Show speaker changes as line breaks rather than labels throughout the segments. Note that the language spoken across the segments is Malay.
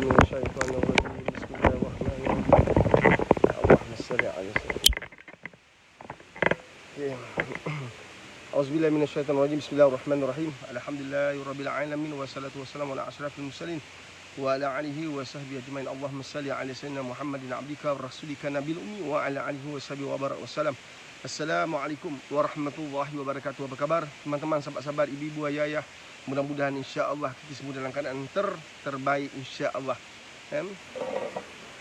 من الشيطان الرجيم. بسم الله الرحمن الرحيم. اللهم صل على سيدنا. Auzubillahi minasyaitonir rajim. Bismillahirrahmanirrahim. Alhamdulillahirabbil alamin wassalatu wassalamu ala asyrafil mursalin wa ala alihi wa sahbihi ajmain. Allahumma shalli ala sayyidina Muhammadin abdika wa rasulika nabil ummi wa ala alihi wa sahbihi wa barak wassalam. Assalamualaikum warahmatullahi wabarakatuh. Apa kabar teman-teman, sahabat-sahabat, ibu-ibu, ayah-ayah? Mudah-mudahan insya-Allah kita semua dalam keadaan terbaik insya-Allah.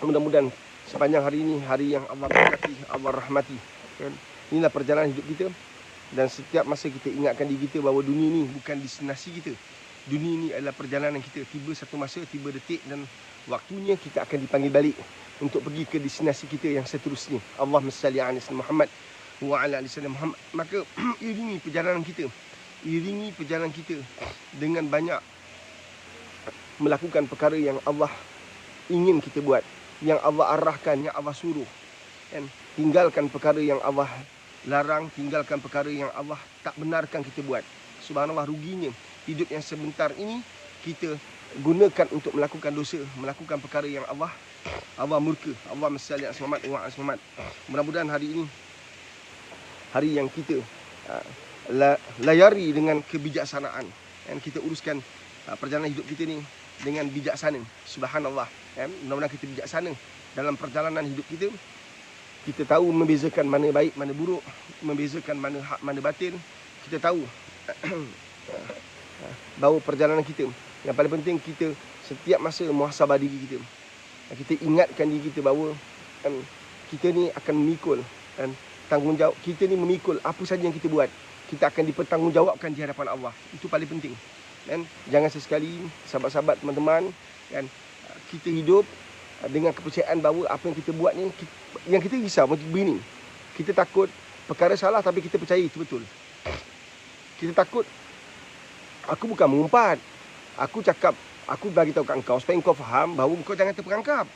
Mudah-mudahan sepanjang hari ini hari yang Allah berkati, Allah rahmati. Inilah perjalanan hidup kita. Dan setiap masa kita ingatkan diri kita bahawa dunia ni bukan destinasi kita. Dunia ni adalah perjalanan kita. Tiba satu masa, tiba detik dan waktunya kita akan dipanggil balik untuk pergi ke destinasi kita yang seterusnya. Allahumma salli ala sayyidina Muhammad wa ala ali sayyidina Muhammad. Maka iringi perjalanan kita. Iringi perjalanan kita dengan banyak melakukan perkara yang Allah ingin kita buat, yang Allah arahkan, yang Allah suruh. Dan tinggalkan perkara yang Allah larang, tinggalkan perkara yang Allah tak benarkan kita buat. Subhanallah, ruginya hidup yang sebentar ini kita gunakan untuk melakukan dosa, melakukan perkara yang Allah murka. Allahumma salli ala Muhammad wa ala Muhammad. Mudah-mudahan hari ini hari yang kita layari dengan kebijaksanaan, dan kita uruskan perjalanan hidup kita ni dengan bijaksana. Subhanallah, mudah-mudahan kita bijaksana dalam perjalanan hidup kita. Kita tahu membezakan mana baik, mana buruk, membezakan mana hak, mana batin. Kita tahu bahawa perjalanan kita, yang paling penting kita setiap masa muhasabah diri kita. Kita ingatkan diri kita bahawa kita ni akan memikul, dan tanggungjawab kita ni memikul apa saja yang kita buat. Kita akan dipertanggungjawabkan di hadapan Allah. Itu paling penting. Dan jangan sesekali, sahabat-sahabat, teman-teman, kan, kita hidup dengan kepercayaan bahawa apa yang kita buat ni, yang kita risau macam begini. Kita takut perkara salah tapi kita percaya itu betul. Kita takut, aku bukan mengumpat. Aku cakap, aku bagi tahu kat engkau supaya engkau faham bahawa engkau jangan terperangkap.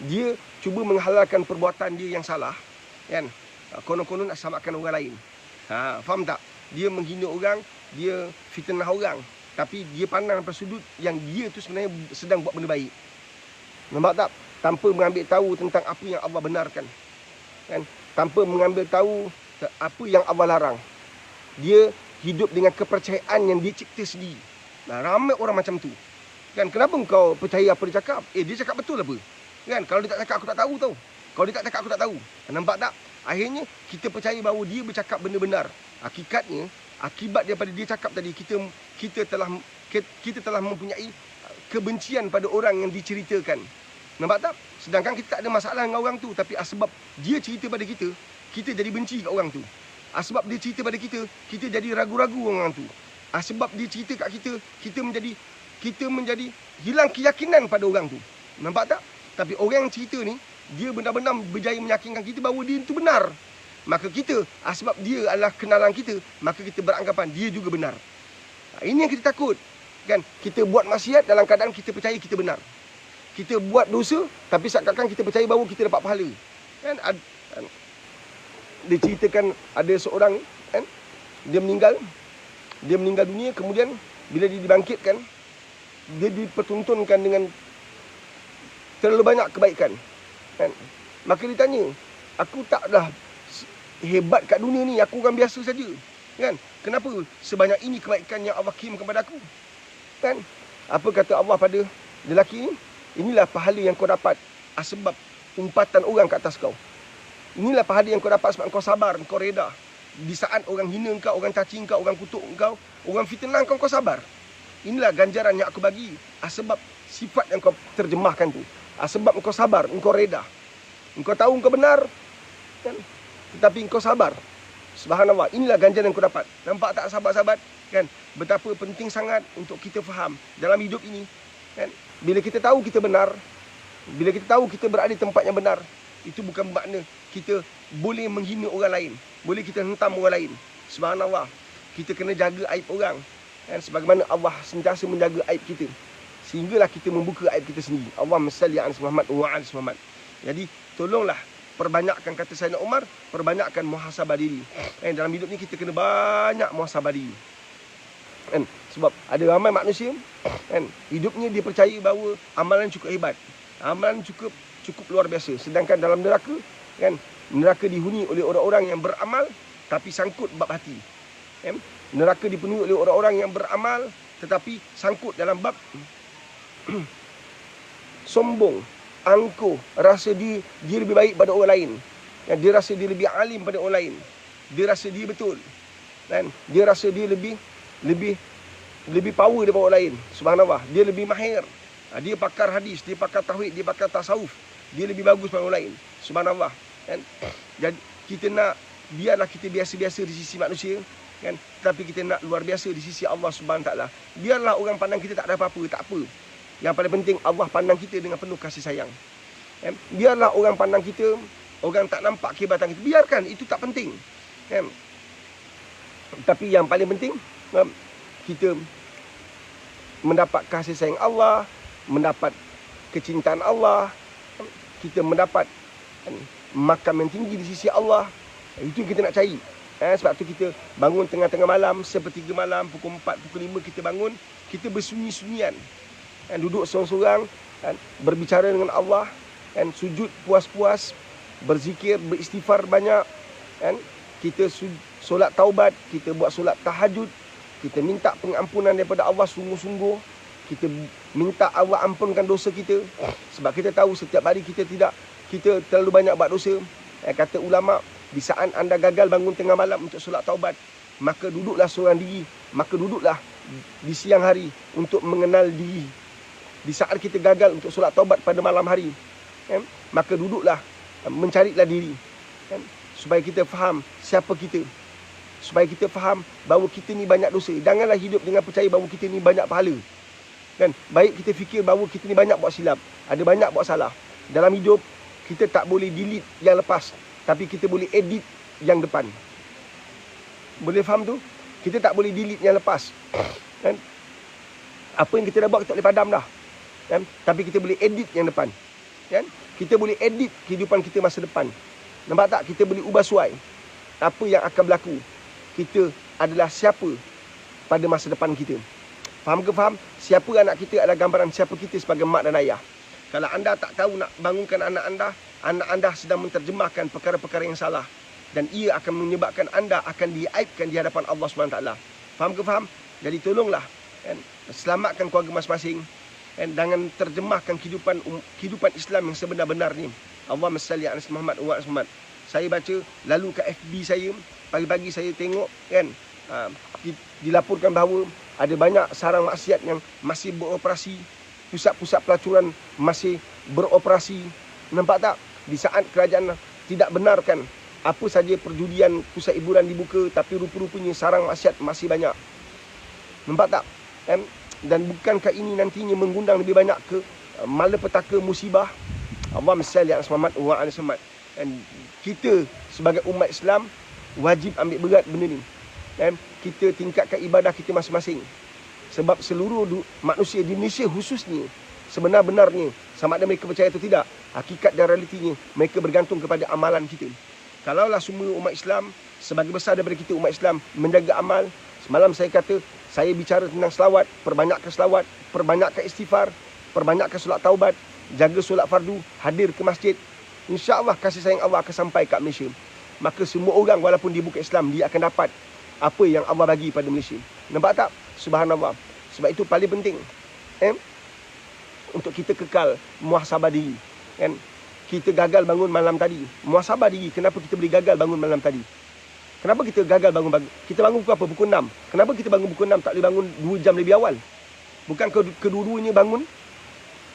Dia cuba menghalalkan perbuatan dia yang salah, kan? Konon-konon nak selamatkan orang lain. Faham tak? Dia menghina orang, dia fitnah orang, tapi dia pandang pada sudut yang dia tu sebenarnya sedang buat benda baik. Nampak tak? Tanpa mengambil tahu tentang apa yang Allah benarkan, kan? Tanpa mengambil tahu apa yang Allah larang. Dia hidup dengan kepercayaan yang dia cipta sendiri. Ramai orang macam tu, kan? Kenapa engkau percaya apa dia cakap? Dia cakap betul apa? Kan? Kalau dia tak cakap, aku tak tahu tau. Kalau dia tak cakap, aku tak tahu. Nampak tak? Akhirnya kita percaya bahawa dia bercakap benda benar. Hakikatnya, akibat daripada dia cakap tadi, kita telah mempunyai kebencian pada orang yang diceritakan. Nampak tak? Sedangkan kita tak ada masalah dengan orang tu, tapi sebab dia cerita pada kita, kita jadi benci kat orang tu. Sebab dia cerita pada kita, kita jadi ragu-ragu orang tu. Sebab dia cerita kat kita, kita menjadi hilang keyakinan pada orang tu. Nampak tak? Tapi orang yang cerita ni, dia benar-benar berjaya meyakinkan kita bahawa dia itu benar. Maka kita, sebab dia adalah kenalan kita, maka kita beranggapan dia juga benar. Ini yang kita takut, kan? Kita buat maksiat dalam keadaan kita percaya kita benar. Kita buat dosa, tapi seakan-akan kita percaya bahawa kita dapat pahala, kan? Dia ceritakan ada seorang, kan? Dia meninggal dunia. Kemudian bila dia dibangkitkan, dia dipertontonkan dengan terlalu banyak kebaikan, kan? Maka dia tanya, aku taklah hebat kat dunia ni, aku orang biasa saja, kan? Kenapa sebanyak ini kebaikan yang Allah kirim kepada aku, kan? Apa kata Allah pada lelaki ni? Inilah pahala yang kau dapat sebab umpatan orang kat atas kau. Inilah pahala yang kau dapat sebab kau sabar, kau reda. Di saat orang hina kau, orang caci kau, orang kutuk kau, orang fitnah kau, kau sabar. Inilah ganjaran yang aku bagi sebab sifat yang kau terjemahkan tu. Sebab engkau sabar, engkau reda. Engkau tahu engkau benar, kan? Tetapi engkau sabar. Subhanallah, inilah ganjaran yang kau dapat. Nampak tak, sahabat-sahabat? Kan? Betapa penting sangat untuk kita faham dalam hidup ini, kan? Bila kita tahu kita benar, bila kita tahu kita berada di tempat yang benar, itu bukan bermakna kita boleh menghina orang lain, boleh kita hentam orang lain. Subhanallah, kita kena jaga aib orang, kan? Sebagaimana Allah sentiasa menjaga aib kita, sehinggalah kita membuka aib kita sendiri. Allahumma salli ala Muhammad wa ala Muhammad. Jadi tolonglah perbanyakkan, kata Sayyidina Umar, perbanyakkan muhasabah diri. Dalam hidup ni kita kena banyak muhasabah diri. Sebab ada ramai manusia kan, hidupnya dia percaya bahawa amalan cukup hebat, amalan cukup luar biasa. Sedangkan dalam neraka kan, neraka dihuni oleh orang-orang yang beramal tapi sangkut bab hati. Kan? Neraka dipenuhi oleh orang-orang yang beramal tetapi sangkut dalam bab sombong, angkuh, rasa dia lebih baik pada orang lain. Dan dia rasa dia lebih alim pada orang lain. Dia rasa dia betul. Dan dia rasa dia lebih power daripada orang lain. Subhanallah, dia lebih mahir. Dia pakar hadis, dia pakar tauhid, dia pakar tasawuf. Dia lebih bagus daripada orang lain. Subhanallah. Kan? Jadi kita nak, biarlah kita biasa-biasa di sisi manusia, kan? Tapi kita nak luar biasa di sisi Allah Subhanahu Taala. Biarlah orang pandang kita tak ada apa-apa, tak apa. Yang paling penting Allah pandang kita dengan penuh kasih sayang. Kan? Biarlah orang pandang kita, orang tak nampak kehebatan kita, biarkan, itu tak penting. Kan? Tapi yang paling penting, kita mendapat kasih sayang Allah, mendapat kecintaan Allah, kita mendapat makam yang tinggi di sisi Allah. Itu yang kita nak cari. Sebab tu kita bangun tengah-tengah malam, sepertiga malam, pukul 4, pukul 5 kita bangun, kita bersunyi-sunyian. Duduk seorang-seorang, berbicara dengan Allah, sujud puas-puas, berzikir, beristighfar banyak. Kita solat taubat, kita buat solat tahajud, kita minta pengampunan daripada Allah sungguh-sungguh. Kita minta Allah ampunkan dosa kita. Sebab kita tahu setiap hari kita terlalu banyak buat dosa. Kata ulama, di saat anda gagal bangun tengah malam untuk solat taubat, maka duduklah seorang diri, maka duduklah di siang hari untuk mengenal diri. Di saat kita gagal untuk solat taubat pada malam hari, maka duduklah, mencarilah diri, supaya kita faham siapa kita, supaya kita faham bahawa kita ni banyak dosa. Janganlah hidup dengan percaya bahawa kita ni banyak pahala. Baik kita fikir bahawa kita ni banyak buat silap, ada banyak buat salah. Dalam hidup, kita tak boleh delete yang lepas, tapi kita boleh edit yang depan. Boleh faham tu? Kita tak boleh delete yang lepas. Apa yang kita dah buat, kita tak boleh padam dah. Tapi kita boleh edit yang depan. Kita boleh edit kehidupan kita masa depan. Nampak tak? Kita boleh ubah suai apa yang akan berlaku. Kita adalah siapa pada masa depan kita. Faham ke faham? Siapa anak kita adalah gambaran siapa kita sebagai mak dan ayah. Kalau anda tak tahu nak bangunkan anak anda sedang menterjemahkan perkara-perkara yang salah. Dan ia akan menyebabkan anda akan diaibkan di hadapan Allah SWT. Faham ke faham? Jadi tolonglah, selamatkan keluarga masing-masing. Jangan terjemahkan kehidupan Islam yang sebenar-benarnya. Allahumma salli ala Muhammad wa ala Muhammad. Saya baca, lalu ke FB saya, pagi-pagi saya tengok, dilaporkan bahawa ada banyak sarang maksiat yang masih beroperasi, pusat-pusat pelacuran masih beroperasi. Nampak tak? Di saat kerajaan tidak benarkan apa saja perjudian, pusat hiburan dibuka, tapi rupa-rupanya sarang maksiat masih banyak. Nampak tak? Dan bukankah ini nantinya mengundang lebih banyak ke malapetaka musibah? Allahumma salli ala Muhammad wa ala Muhammad. Dan kita sebagai umat Islam wajib ambil berat benda ni. Kita tingkatkan ibadah kita masing-masing. Sebab seluruh manusia di Indonesia khususnya, sebenar-benarnya, sama ada mereka percaya atau tidak, hakikat dan realitinya, mereka bergantung kepada amalan kita. Kalaulah semua umat Islam, sebagai besar daripada kita umat Islam, menjaga amal. Semalam saya kata, saya bicara tentang selawat, perbanyakkan istighfar, perbanyakkan solat taubat, jaga solat fardu, hadir ke masjid. InsyaAllah kasih sayang Allah akan sampai kat Malaysia. Maka semua orang walaupun dia bukan Islam, dia akan dapat apa yang Allah bagi pada Malaysia. Nampak tak? Subhanallah. Sebab itu paling penting untuk kita kekal muhasabah diri. Kita gagal bangun malam tadi, muhasabah diri. Kenapa kita boleh gagal bangun malam tadi? Kenapa kita gagal bangun? Kita bangun pukul apa? Pukul 6. Kenapa kita bangun pukul 6, tak boleh bangun 2 jam lebih awal? Bukan kedua-duanya bangun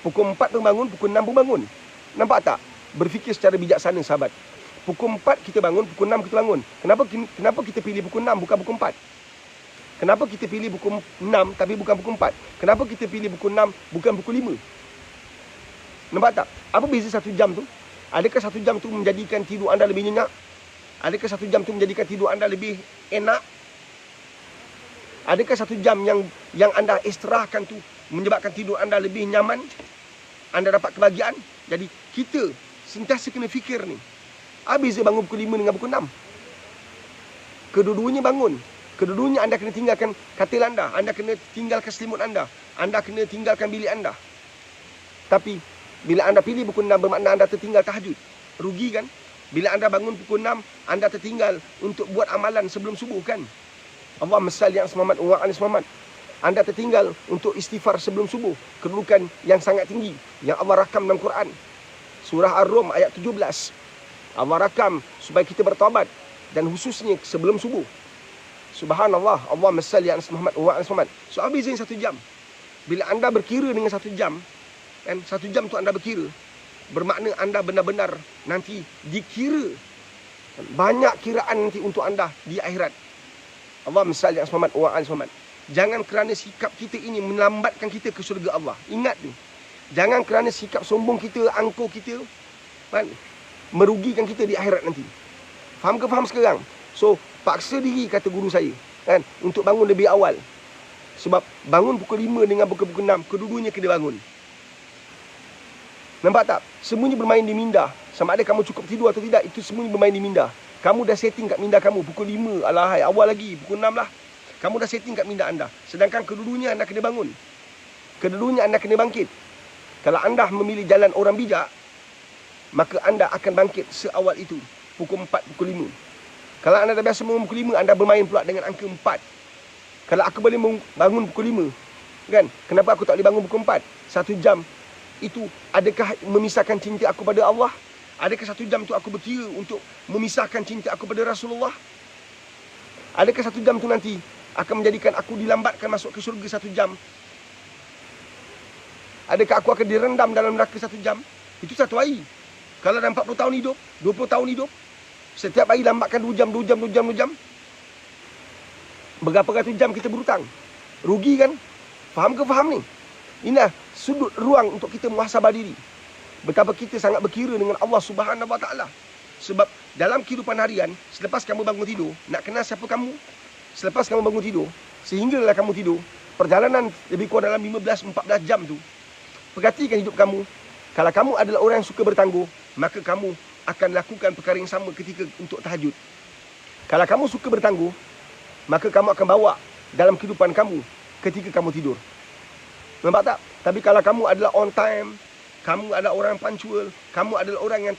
pukul 4 pun bangun, pukul 6 pun bangun. Nampak tak? Berfikir secara bijaksana sahabat. Pukul 4 kita bangun, pukul 6 kita bangun. Kenapa kita pilih pukul 6 bukan pukul 4? Kenapa kita pilih pukul 6 tapi bukan pukul 4? Kenapa kita pilih pukul 6 bukan pukul 5? Nampak tak? Apa beza 1 jam tu? Adakah 1 jam tu menjadikan tidur anda lebih nyenyak? Adakah 1 jam tu menjadikan tidur anda lebih enak? Adakah 1 jam yang anda istirahatkan tu menyebabkan tidur anda lebih nyaman? Anda dapat kebahagiaan? Jadi kita sentiasa kena fikir ni. Apa beza bangun pukul 5 dengan pukul 6? Kedua-duanya bangun. Kedua-duanya anda kena tinggalkan katil anda kena tinggalkan selimut anda kena tinggalkan bilik anda. Tapi bila anda pilih pukul 6 bermakna anda tertinggal tahajud. Rugi kan? Bila anda bangun pukul 6, anda tertinggal untuk buat amalan sebelum subuh kan? Allah salli ala Muhammad wa ala Muhammad. Anda tertinggal untuk istighfar sebelum subuh. Kedudukan yang sangat tinggi yang Allah rakam dalam Quran. Surah Ar-Rum ayat 17. Allah rakam supaya kita bertaubat dan khususnya sebelum subuh. Subhanallah, Allah salli ala Muhammad wa ala Muhammad. So habis ini 1 jam. Bila anda berkira dengan 1 jam, kan 1 jam tu anda berkira, bermakna anda benar-benar nanti dikira. Banyak kiraan nanti untuk anda di akhirat. Allah salli ala Muhammad wa ala Muhammad. Jangan kerana sikap kita ini melambatkan kita ke syurga Allah. Ingat ni. Jangan kerana sikap sombong kita, angkuh kita, kan, merugikan kita di akhirat nanti. Faham ke faham sekarang? So, paksa diri kata guru saya, kan, untuk bangun lebih awal. Sebab bangun pukul 5 dengan pukul 6, kedua-duanya kena bangun. Nampak tak? Semuanya bermain di minda. Sama ada kamu cukup tidur atau tidak, itu semuanya bermain di minda. Kamu dah setting kat minda kamu pukul 5, alahai, awal lagi, pukul 6 lah. Kamu dah setting kat minda anda. Sedangkan kedua-duanya anda kena bangun. Kedua-duanya anda kena bangkit. Kalau anda memilih jalan orang bijak, maka anda akan bangkit seawal itu. Pukul 4, pukul 5. Kalau anda dah biasa bangun pukul 5, anda bermain pula dengan angka 4. Kalau aku boleh bangun pukul 5, kan? Kenapa aku tak boleh bangun pukul 4? 1 jam itu, adakah memisahkan cinta aku pada Allah? Adakah 1 jam tu aku berkira untuk memisahkan cinta aku pada Rasulullah? Adakah 1 jam tu nanti akan menjadikan aku dilambatkan masuk ke syurga 1 jam? Adakah aku akan direndam dalam neraka 1 jam? Itu 1 hari. Kalau dalam 40 tahun hidup, 20 tahun hidup, setiap hari lambatkan 2 jam, 2 jam, 2 jam, 2 jam. Berapa ratus jam kita berhutang? Rugi kan? Faham ke faham ni? Inilah sudut ruang untuk kita muhasabah diri. Betapa kita sangat berkira dengan Allah Subhanahu Wa Taala. Sebab dalam kehidupan harian, selepas kamu bangun tidur, nak kenal siapa kamu? Selepas kamu bangun tidur, sehinggalah kamu tidur, perjalanan lebih kurang dalam 15-14 jam tu, perhatikan hidup kamu. Kalau kamu adalah orang yang suka bertangguh, maka kamu akan lakukan perkara yang sama ketika untuk tahajud. Kalau kamu suka bertangguh, maka kamu akan bawa dalam kehidupan kamu ketika kamu tidur. Nampak tak? Tapi kalau kamu adalah on time, kamu adalah orang yang punctual, kamu adalah orang yang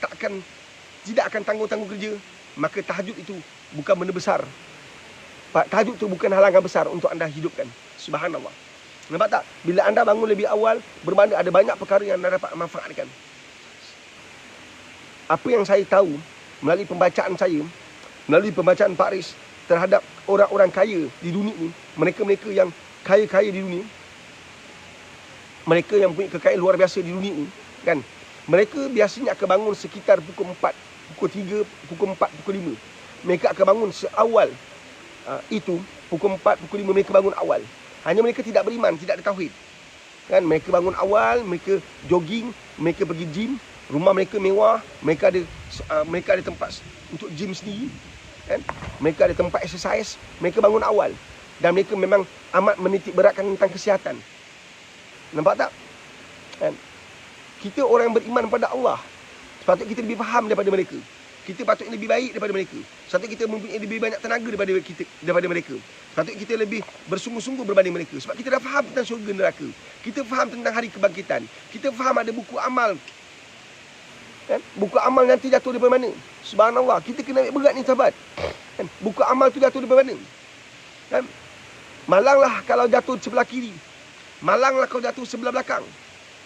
tidak akan tangguh-tangguh kerja, maka tahajud itu bukan benda besar. Tahajud itu bukan halangan besar untuk anda hidupkan. Subhanallah. Nampak tak? Bila anda bangun lebih awal, bermakna ada banyak perkara yang anda dapat manfaatkan. Apa yang saya tahu melalui pembacaan saya, melalui pembacaan Pak Riz terhadap orang-orang kaya di dunia ni, mereka-mereka yang kaya-kaya di dunia, mereka yang punya kekayaan luar biasa di dunia ni, kan, mereka biasanya akan bangun sekitar pukul 4, pukul 3, pukul 4, pukul 5. Mereka akan bangun seawal itu, pukul 4, pukul 5 mereka bangun awal. Hanya mereka tidak beriman, tidak ada tauhid. Kan, mereka bangun awal, mereka jogging, mereka pergi gym, rumah mereka mewah, mereka ada tempat untuk gym sendiri. Kan? Mereka ada tempat exercise, mereka bangun awal. Dan mereka memang amat menitik beratkan tentang kesihatan. Nampak tak? Kan? Kita orang yang beriman pada Allah, sepatutnya kita lebih faham daripada mereka. Kita patutnya lebih baik daripada mereka. Sepatutnya kita mempunyai lebih banyak tenaga daripada mereka. Sepatutnya kita lebih bersungguh-sungguh berbanding mereka. Sebab kita dah faham tentang syurga neraka. Kita faham tentang hari kebangkitan. Kita faham ada buku amal. Kan? Buku amal nanti jatuh daripada mana? Subhanallah, kita kena ambil berat ni sahabat. Kan? Buku amal tu jatuh daripada mana? Kan? Malanglah kalau jatuh sebelah kiri. Malanglah kalau jatuh sebelah belakang.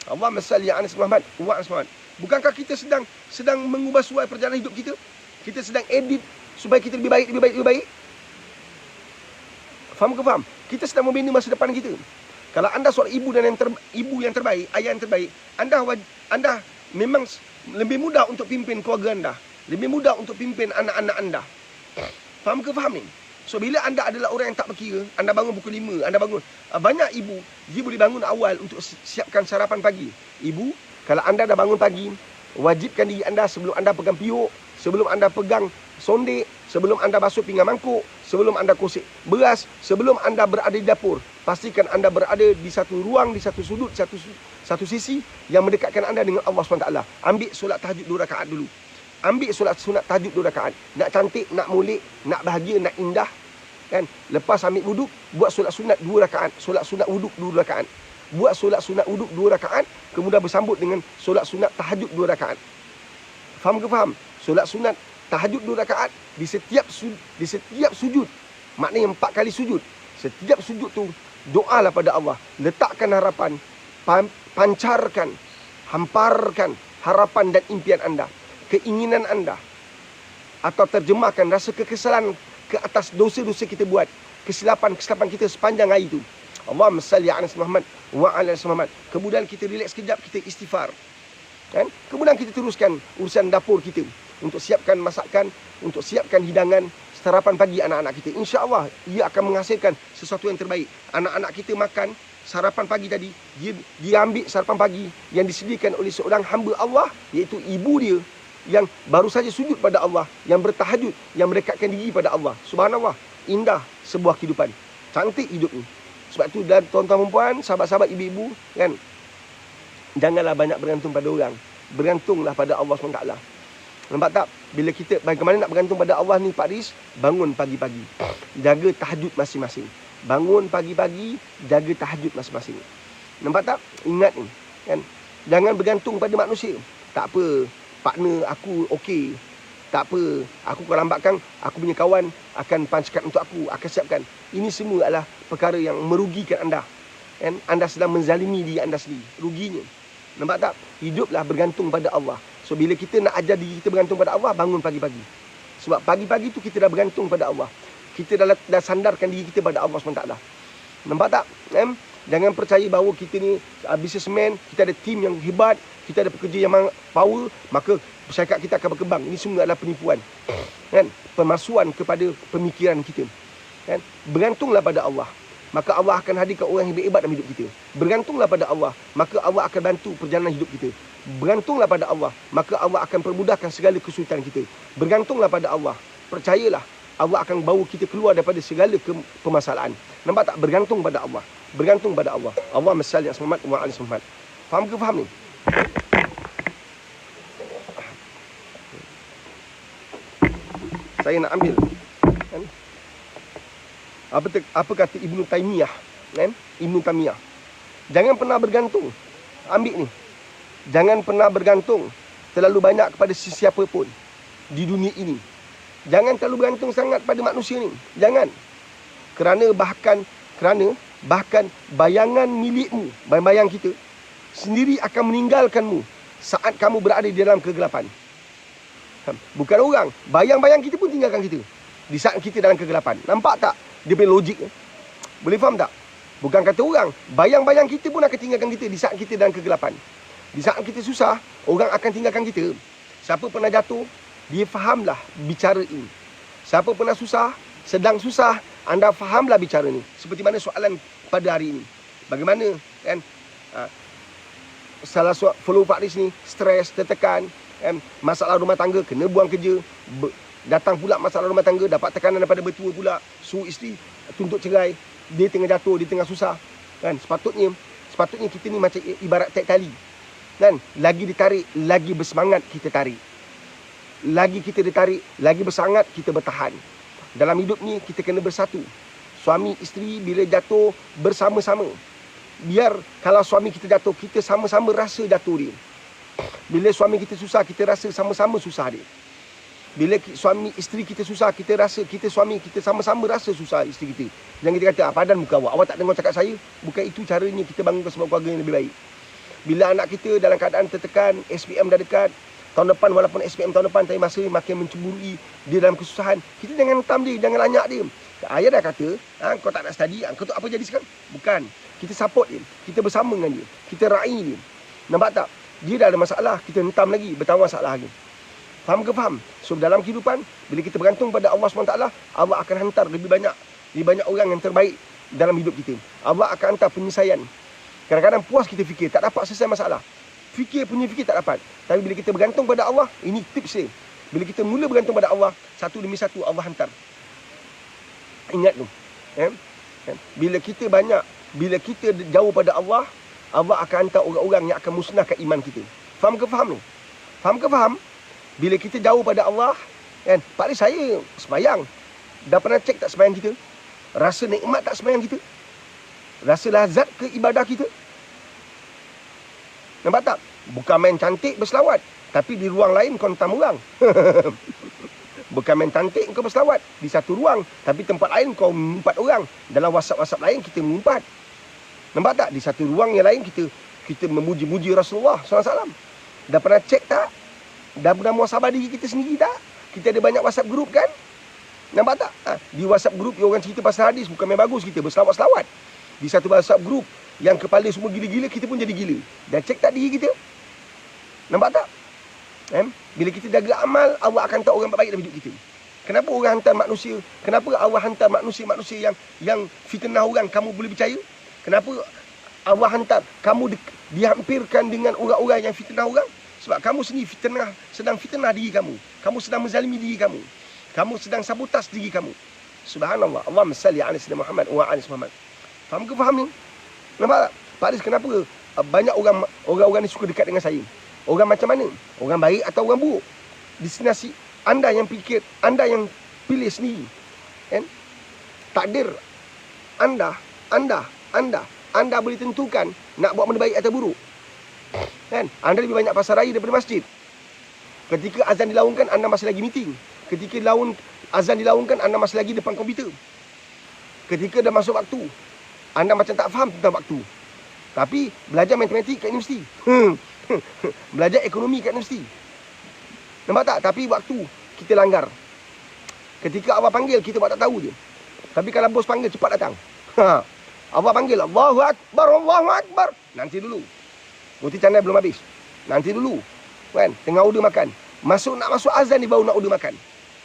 Allahumma salli ala Muhammad wa ala Muhammad. Bukankah kita sedang mengubah suai perjalanan hidup kita? Kita sedang edit supaya kita lebih baik. Faham ke faham? Kita sedang membina masa depan kita. Kalau anda seorang ibu dan ibu yang terbaik, ayah yang terbaik, anda memang lebih mudah untuk pimpin keluarga anda. Lebih mudah untuk pimpin anak-anak anda. Faham ke faham ni? So, bila anda adalah orang yang tak berkira, anda bangun pukul 5, anda bangun. Banyak ibu, dia boleh bangun awal untuk siapkan sarapan pagi. Ibu, kalau anda dah bangun pagi, wajibkan diri anda sebelum anda pegang piuk, sebelum anda pegang sondek, sebelum anda basuh pinggan mangkuk, sebelum anda kosek beras, sebelum anda berada di dapur, pastikan anda berada di satu ruang, di satu sudut, satu sisi yang mendekatkan anda dengan Allah SWT. Ambil solat tahajud 2 rakaat dulu. Ambil solat sunat tahajud 2 rakaat. Nak cantik, nak molek, nak bahagia, nak indah, Kan? Lepas ambil wuduk, buat solat sunat 2 rakaat. Solat sunat wuduk 2 rakaat. Buat solat sunat wuduk 2 rakaat, kemudian bersambut dengan solat sunat tahajud 2 rakaat. Faham ke faham? Solat sunat tahajud 2 rakaat di setiap sujud. Maknanya 4 kali sujud. Setiap sujud tu doalah pada Allah. Letakkan harapan, pancarkan, hamparkan harapan dan impian anda, keinginan anda, atau terjemahkan rasa kekesalan ke atas dosa-dosa kita buat, kesilapan kita sepanjang hari itu. Allahumma salli ala Muhammad wa ala Muhammad. Kemudian kita relax sekejap, kita istighfar. Kan? Kemudian kita teruskan urusan dapur kita untuk siapkan masakan, untuk siapkan hidangan sarapan pagi anak-anak kita. Insya-Allah ia akan menghasilkan sesuatu yang terbaik. Anak-anak kita makan sarapan pagi tadi, dia ambil sarapan pagi yang disediakan oleh seorang hamba Allah, iaitu ibu dia yang baru saja sujud pada Allah, yang bertahajud, yang mendekatkan diri pada Allah. Subhanallah, indah sebuah kehidupan. Cantik hidup ni. Sebab tu dan tuan-tuan dan puan, sahabat-sahabat ibu-ibu, kan, janganlah banyak bergantung pada orang. Bergantunglah pada Allah SWT. Nampak tak? Bila kita, bagaimana nak bergantung pada Allah ni Pak Riz? Bangun pagi-pagi, jaga tahajud masing-masing. Bangun pagi-pagi, jaga tahajud masing-masing. Nampak tak? Ingat ni, kan? Jangan bergantung pada manusia. Tak apa, partner aku okey. Tak apa, aku kalau lambatkan, aku punya kawan akan pancakan untuk aku, akan siapkan. Ini semua adalah perkara yang merugikan anda. Kan? Anda sedang menzalimi diri anda sendiri. Ruginya. Nampak tak? Hiduplah bergantung pada Allah. So, bila kita nak ajar diri kita bergantung pada Allah, bangun pagi-pagi. Sebab pagi-pagi tu kita dah bergantung pada Allah. Kita dah sandarkan diri kita pada Allah SWT. Nampak tak? Jangan percaya bahawa kita ni businessman, kita ada tim yang hebat, kita ada pekerja yang power, maka syarikat kita akan berkembang. Ini semua adalah penipuan. Kan? Pemalsuan kepada pemikiran kita. Kan? Bergantunglah pada Allah, maka Allah akan hadirkan orang yang hebat dalam hidup kita. Bergantunglah pada Allah, maka Allah akan bantu perjalanan hidup kita. Bergantunglah pada Allah, maka Allah akan permudahkan segala kesulitan kita. Bergantunglah pada Allah. Percayalah, Allah akan bawa kita keluar daripada segala permasalahan. Nampak tak? Bergantung pada Allah. Bergantung pada Allah. Allahumma salli ala Muhammad wa ala Muhammad. Faham ke faham ni? Saya nak ambil, kan? Apa kata Ibnu Taimiyah, kan? Ibnu Taimiyah, jangan pernah bergantung. Ambil ni. Jangan pernah bergantung terlalu banyak kepada sesiapa pun di dunia ini. Jangan terlalu bergantung sangat pada manusia ni. Jangan. Kerana bahkan bayangan milikmu, bayang kita sendiri akan meninggalkanmu saat kamu berada di dalam kegelapan. Bukan orang, bayang-bayang kita pun tinggalkan kita di saat kita dalam kegelapan. Nampak tak dia punya logik? Boleh faham tak? Bukan kata orang, bayang-bayang kita pun akan tinggalkan kita di saat kita dalam kegelapan. Di saat kita susah, orang akan tinggalkan kita. Siapa pernah jatuh, dia fahamlah bicara ini. Siapa pernah susah, sedang susah, anda fahamlah bicara ni. Seperti mana soalan pada hari ini. Bagaimana, kan? Salah follow Pak Riz ni, stres, tertekan, masalah rumah tangga, kena buang kerja, datang pula masalah rumah tangga, dapat tekanan daripada bertua pula, suruh isteri tuntut cerai, dia tengah jatuh, dia tengah susah, kan? Sepatutnya kita ni macam ibarat tek tali, kan? Lagi ditarik, lagi bersemangat kita tarik. Lagi kita ditarik, lagi bersemangat kita bertahan. Dalam hidup ni kita kena bersatu. Suami isteri bila jatuh bersama-sama. Biar kalau suami kita jatuh, kita sama-sama rasa jatuh dia. Bila suami kita susah, kita rasa sama-sama susah dia. Bila suami isteri kita susah, kita sama-sama rasa susah isteri kita. Jangan kita kata, padan muka awak tak dengar cakap saya. Bukan itu caranya kita bangunkan sebuah keluarga yang lebih baik. Bila anak kita dalam keadaan tertekan, SPM dah dekat, tahun depan walaupun SPM tahun depan, tapi masa makin mencemburui dia dalam kesusahan, kita jangan hentam dia, jangan lanyak dia. Ayah dah kata, kau tak nak study, kau tu apa jadi sekarang? Bukan. Kita support dia, kita bersama dengan dia, kita raih dia. Nampak tak? Dia dah ada masalah, kita hentam lagi, bertambah masalah lagi. Faham ke faham? So dalam kehidupan, bila kita bergantung pada Allah SWT, Allah akan hantar lebih banyak orang yang terbaik dalam hidup kita. Allah akan hantar penyelesaian. Kadang-kadang puas kita fikir, tak dapat selesai masalah. Fikir tak dapat. Tapi bila kita bergantung pada Allah, ini tips dia. Bila kita mula bergantung pada Allah, satu demi satu Allah hantar. Ingat tu. Bila kita jauh pada Allah, Allah akan hantar orang-orang yang akan musnahkan iman kita. Faham ke faham ni? Faham ke faham? Bila kita jauh pada Allah, kan? Pak Riz, saya sembahyang. Dah pernah cek tak sembahyang kita? Rasa nikmat tak sembahyang kita? Rasa lazat ke ibadah kita? Nampak tak? Bukan main cantik berselawat, tapi di ruang lain kau entam orang. Bukan main cantik kau berselawat di satu ruang, tapi tempat lain kau 4 orang. Dalam WhatsApp lain kita 4. Nampak tak? Di satu ruang yang lain kita memuji-muji Rasulullah SAW. Dah pernah cek tak? Dah pernah muhasabah diri kita sendiri tak? Kita ada banyak WhatsApp group kan? Nampak tak? Di WhatsApp group yang orang cerita pasal hadis, bukan main bagus kita berselawat-selawat. Di satu WhatsApp group yang kepala semua gila-gila, kita pun jadi gila. Dah cek tak diri kita? Nampak tak? Bila kita jaga amal, Allah akan tahu orang baik dalam hidup kita. Kenapa orang hantar manusia? Kenapa Allah hantar manusia-manusia yang fitnah orang, kamu boleh percaya? Kenapa Allah hantar kamu dihampirkan dengan orang-orang yang fitnah orang? Sebab kamu sendiri sedang fitnah diri kamu. Kamu sedang menzalimi diri kamu. Kamu sedang sabotas diri kamu. Subhanallah. Allahumma salli ala sayyidina Muhammad wa ala Muhammad. Faham ke faham ni? Nampak tak? Pak Aris, kenapa banyak orang ni suka dekat dengan saya? Orang macam mana? Orang baik atau orang buruk? Destinasi anda yang fikir, anda yang pilih sendiri. Kan? Takdir anda boleh tentukan nak buat benda baik atau buruk. Kan? Anda lebih banyak pasar raya daripada masjid. Ketika azan dilaungkan, anda masih lagi meeting. Ketika azan dilaungkan, anda masih lagi depan komputer. Ketika dah masuk waktu, anda macam tak faham tentang waktu. Tapi belajar matematik kat universiti. Belajar ekonomi kat universiti. Nampak tak? Tapi waktu kita langgar. Ketika Allah panggil, kita buat tak tahu je. Tapi kalau bos panggil, cepat datang. Allah panggil, Allahu Akbar, Allahu Akbar. Nanti dulu. Roti canai belum habis. Nanti dulu. Kan? Tengah order makan. Nak masuk azan ni baru nak order makan.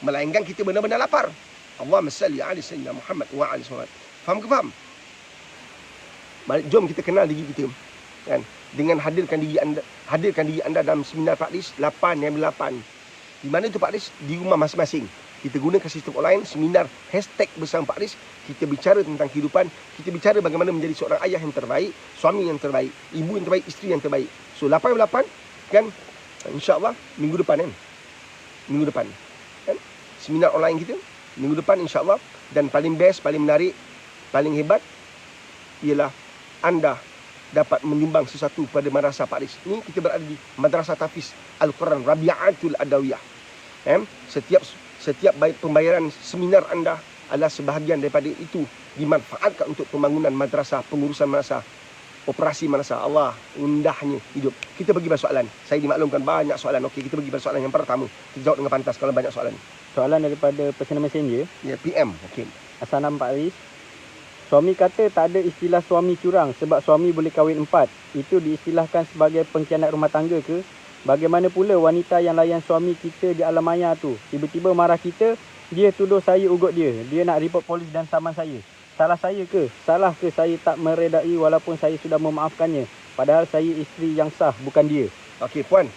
Melainkan kita benar-benar lapar. Allahumma salli ala sayyidina Muhammad wa ala Muhammad. Faham ke faham? Jom kita kenal diri kita. Kan? Dengan hadirkan diri anda dalam seminar Pak Lis 8/8. Di mana tu Pak Lis? Di rumah masing-masing. Kita gunakan sistem online, seminar hashtag bersama Pak Lis. Kita bicara tentang kehidupan. Kita bicara bagaimana menjadi seorang ayah yang terbaik, suami yang terbaik, ibu yang terbaik, isteri yang terbaik. So 8/8 kan, insya-Allah minggu depan kan. Minggu depan. Kan? Seminar online kita minggu depan insya-Allah. Dan paling best, paling menarik, paling hebat ialah anda dapat menyumbang sesuatu pada madrasah Pak Lis. Ini kita berada di Madrasah Tahfiz Al-Quran Rabi'atul Adawiyah. Setiap pembayaran seminar anda adalah sebahagian daripada itu dimanfaatkan untuk pembangunan madrasah, pengurusan madrasah, operasi madrasah. Allah undahnya hidup. Kita bagi soalan. Saya dimaklumkan banyak soalan. Okey, kita bagi soalan yang pertama. Kita jawab dengan pantas kalau banyak soalan.
Soalan daripada personal messenger.
Ya, PM. Okey.
Assalamualaikum Pak Aris. Suami kata tak ada istilah suami curang sebab suami boleh kahwin 4. Itu diistilahkan sebagai pengkhianat rumah tangga ke? Bagaimana pula wanita yang layan suami kita di alam maya tu? Tiba-tiba marah kita, dia tuduh saya ugut dia. Dia nak report polis dan saman saya. Salah saya ke? Salah ke saya tak meredai walaupun saya sudah memaafkannya? Padahal saya isteri yang sah, bukan dia.
Okey, puan.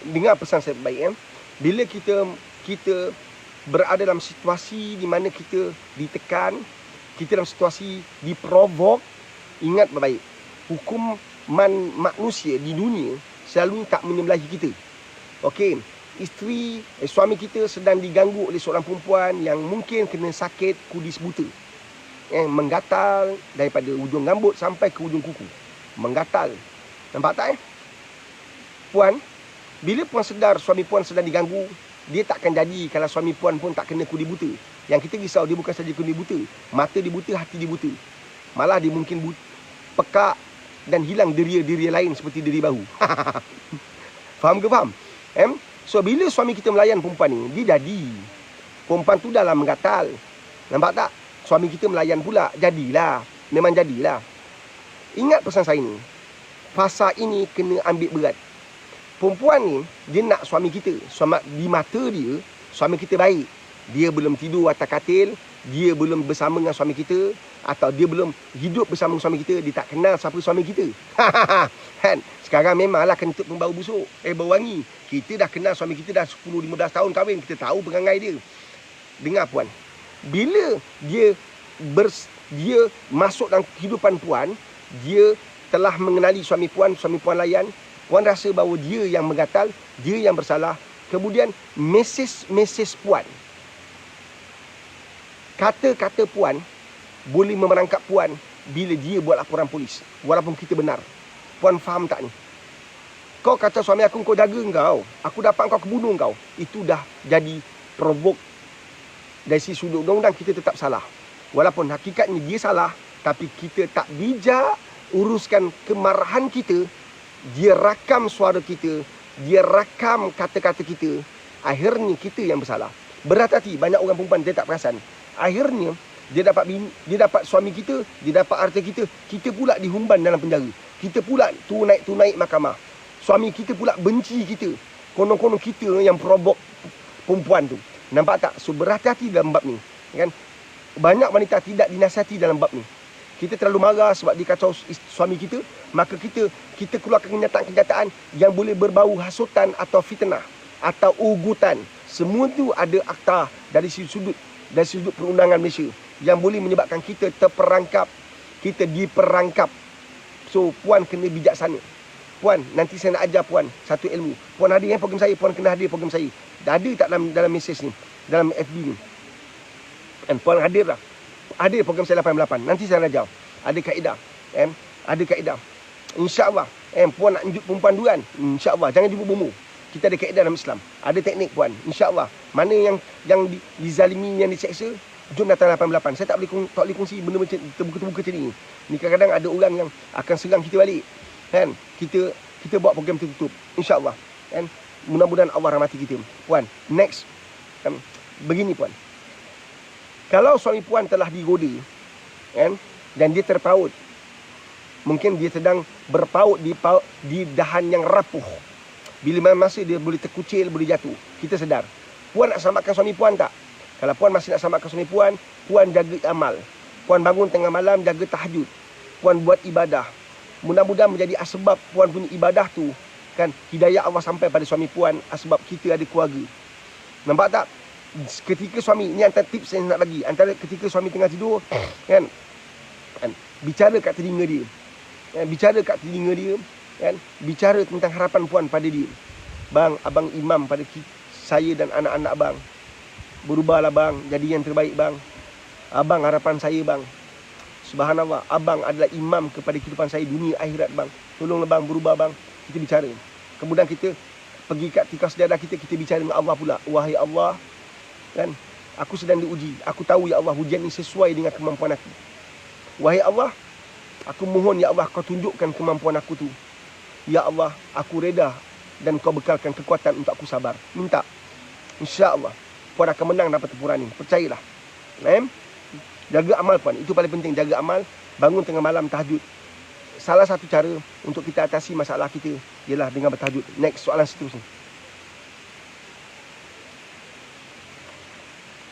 Dengar pesan saya baik. Bila kita berada dalam situasi di mana kita ditekan, kita dalam situasi diprovok, ingat baik, hukuman manusia di dunia selalu tak menyembelahi kita. Okey, suami kita sedang diganggu oleh seorang perempuan yang mungkin kena sakit kudis buta. Menggatal daripada ujung rambut sampai ke ujung kuku. Menggatal. Nampak tak Puan, bila puan sedar suami puan sedang diganggu, dia takkan jadi kalau suami puan pun tak kena kudi buta. Yang kita risau dia bukan saja kudi buta, mata dia buta, hati dia buta. Malah dia mungkin pekak dan hilang deria-deria lain seperti deri bahu. Faham ke faham? So bila suami kita melayan perempuan ni, dia jadi. Perempuan tu dalam menggatal. Nampak tak? Suami kita melayan pula, jadilah. Memang jadilah. Ingat pesan saya ni. Fasa ini kena ambil berat. Perempuan ni, dia nak suami kita. Di mata dia, suami kita baik. Dia belum tidur atas katil, dia belum bersama dengan suami kita, atau dia belum hidup bersama suami kita, dia tak kenal siapa suami kita. Kan? Sekarang memanglah kentut pun bau busuk, bau wangi. Kita dah kenal suami kita dah 10-15 tahun kahwin, kita tahu perangai dia. Dengar puan, bila dia masuk dalam kehidupan puan, dia telah mengenali suami puan layan, puan rasa bahawa dia yang menggatal, dia yang bersalah. Kemudian mesej puan, kata-kata puan boleh memerangkap puan bila dia buat laporan polis, walaupun kita benar. Puan faham tak ni? Kau kata suami aku kau jaga kau, aku dapat kau kebunuh kau. Itu dah jadi provok. Dari sisi sudut undang-undang kita tetap salah. Walaupun hakikatnya dia salah, tapi kita tak bijak uruskan kemarahan kita. Dia rakam suara kita, dia rakam kata-kata kita. Akhirnya kita yang bersalah. Berhati-hati, banyak orang perempuan dia tak perasan. Akhirnya dia dapat suami kita, dia dapat harta kita, kita pula dihumban dalam penjara. Kita pula naik mahkamah. Suami kita pula benci kita. Konon-konon kita yang provok perempuan tu. Nampak tak? So berhati-hati dalam bab ni, kan? Banyak wanita tidak dinasihati dalam bab ni. Kita terlalu marah sebab dia kacau suami kita, maka kita keluarkan kenyataan-kenyataan yang boleh berbau hasutan atau fitnah atau ugutan. Semua tu ada akta dari sudut perundangan Malaysia yang boleh menyebabkan kita terperangkap, kita diperangkap. So puan kena bijaksana. Puan, nanti saya nak ajar puan satu ilmu. Puan hadir program saya, puan kena hadir program saya. Dah ada tak dalam mesej ni, dalam FB ni? And puan hadir lah. Hadir program saya 88. Nanti saya ajar. Ada kaedah. Ada kaedah. InsyaAllah. Puan nak tunjuk perempuan duluan. InsyaAllah. Jangan jumpa bomo. Kita ada kaedah dalam Islam. Ada teknik puan. InsyaAllah. Mana yang dizalimi, yang diseksa, jom datang 88. Saya tak boleh kongsi benda macam terbuka-terbuka macam ni. Ni kadang-kadang ada orang yang akan serang kita balik. Kan? Kita buat program tertutup. InsyaAllah. Kan? Mudah-mudahan Allah rahmati kita. Puan, next. Begini puan. Kalau suami puan telah digoda, kan? Dan dia terpaut. Mungkin dia sedang berpaut di dahan yang rapuh. Bila masa dia boleh terkucil, boleh jatuh. Kita sedar. Puan nak selamatkan suami puan tak? Kalau puan masih nak selamatkan suami puan, puan jaga amal. Puan bangun tengah malam, jaga tahajud. Puan buat ibadah. Mudah-mudahan menjadi asbab puan punya ibadah tu, kan, hidayah Allah sampai pada suami puan, asbab kita ada keluarga. Nampak tak? Ketika suami, ni antara tips yang nak bagi. Antara ketika suami tengah tidur, kan, bicara kat telinga dia. Bicara kat telinga dia, kan, bicara tentang harapan puan pada dia. Bang, abang imam pada saya dan anak-anak abang. Berubahlah bang, jadi yang terbaik bang. Abang harapan saya bang. Subhanallah, abang adalah imam kepada kehidupan saya dunia akhirat bang. Tolonglah bang, berubah bang. Kita bicara. Kemudian kita pergi kat tikar sejadah kita bicara dengan Allah pula. Wahai Allah, kan, aku sedang diuji. Aku tahu ya Allah, ujian ini sesuai dengan kemampuan aku. Wahai Allah, aku mohon ya Allah, kau tunjukkan kemampuan aku tu. Ya Allah, aku reda dan kau bekalkan kekuatan untuk aku sabar. Minta. InsyaAllah puan akan menang dapat tempuran ni. Percayalah. Jaga amal puan. Itu paling penting. Jaga amal. Bangun tengah malam tahajud. Salah satu cara untuk kita atasi masalah kita ialah dengan bertahajud. Next, soalan seterusnya.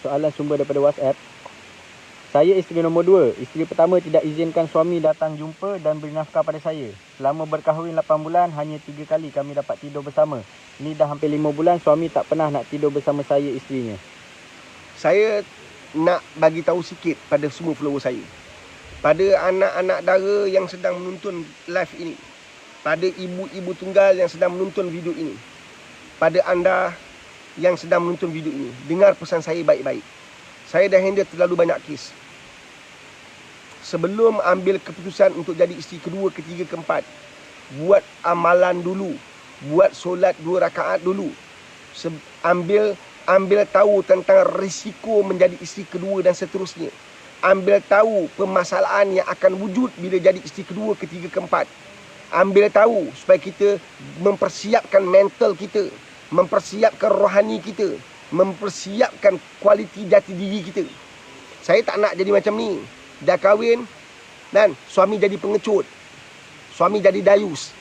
Soalan sumber daripada WhatsApp. Saya isteri nombor 2. Isteri pertama tidak izinkan suami datang jumpa dan beri nafkah pada saya. Selama berkahwin 8 bulan, hanya 3 kali kami dapat tidur bersama. Ini dah hampir 5 bulan, suami tak pernah nak tidur bersama saya, isterinya.
Saya nak bagi tahu sikit pada semua follower saya. Pada anak-anak dara yang sedang menonton live ini. Pada ibu-ibu tunggal yang sedang menonton video ini. Pada anda yang sedang menonton video ini. Dengar pesan saya baik-baik. Saya dah handle terlalu banyak kes. Sebelum ambil keputusan untuk jadi isteri kedua, ketiga, keempat, buat amalan dulu. Buat solat 2 rakaat dulu. Ambil tahu tentang risiko menjadi isteri kedua dan seterusnya. Ambil tahu permasalahan yang akan wujud bila jadi isteri kedua, ketiga, keempat. Ambil tahu supaya kita mempersiapkan mental kita, mempersiapkan rohani kita, mempersiapkan kualiti jati diri kita. Saya tak nak jadi macam ni. Dah kahwin dan suami jadi pengecut. Suami jadi dayus.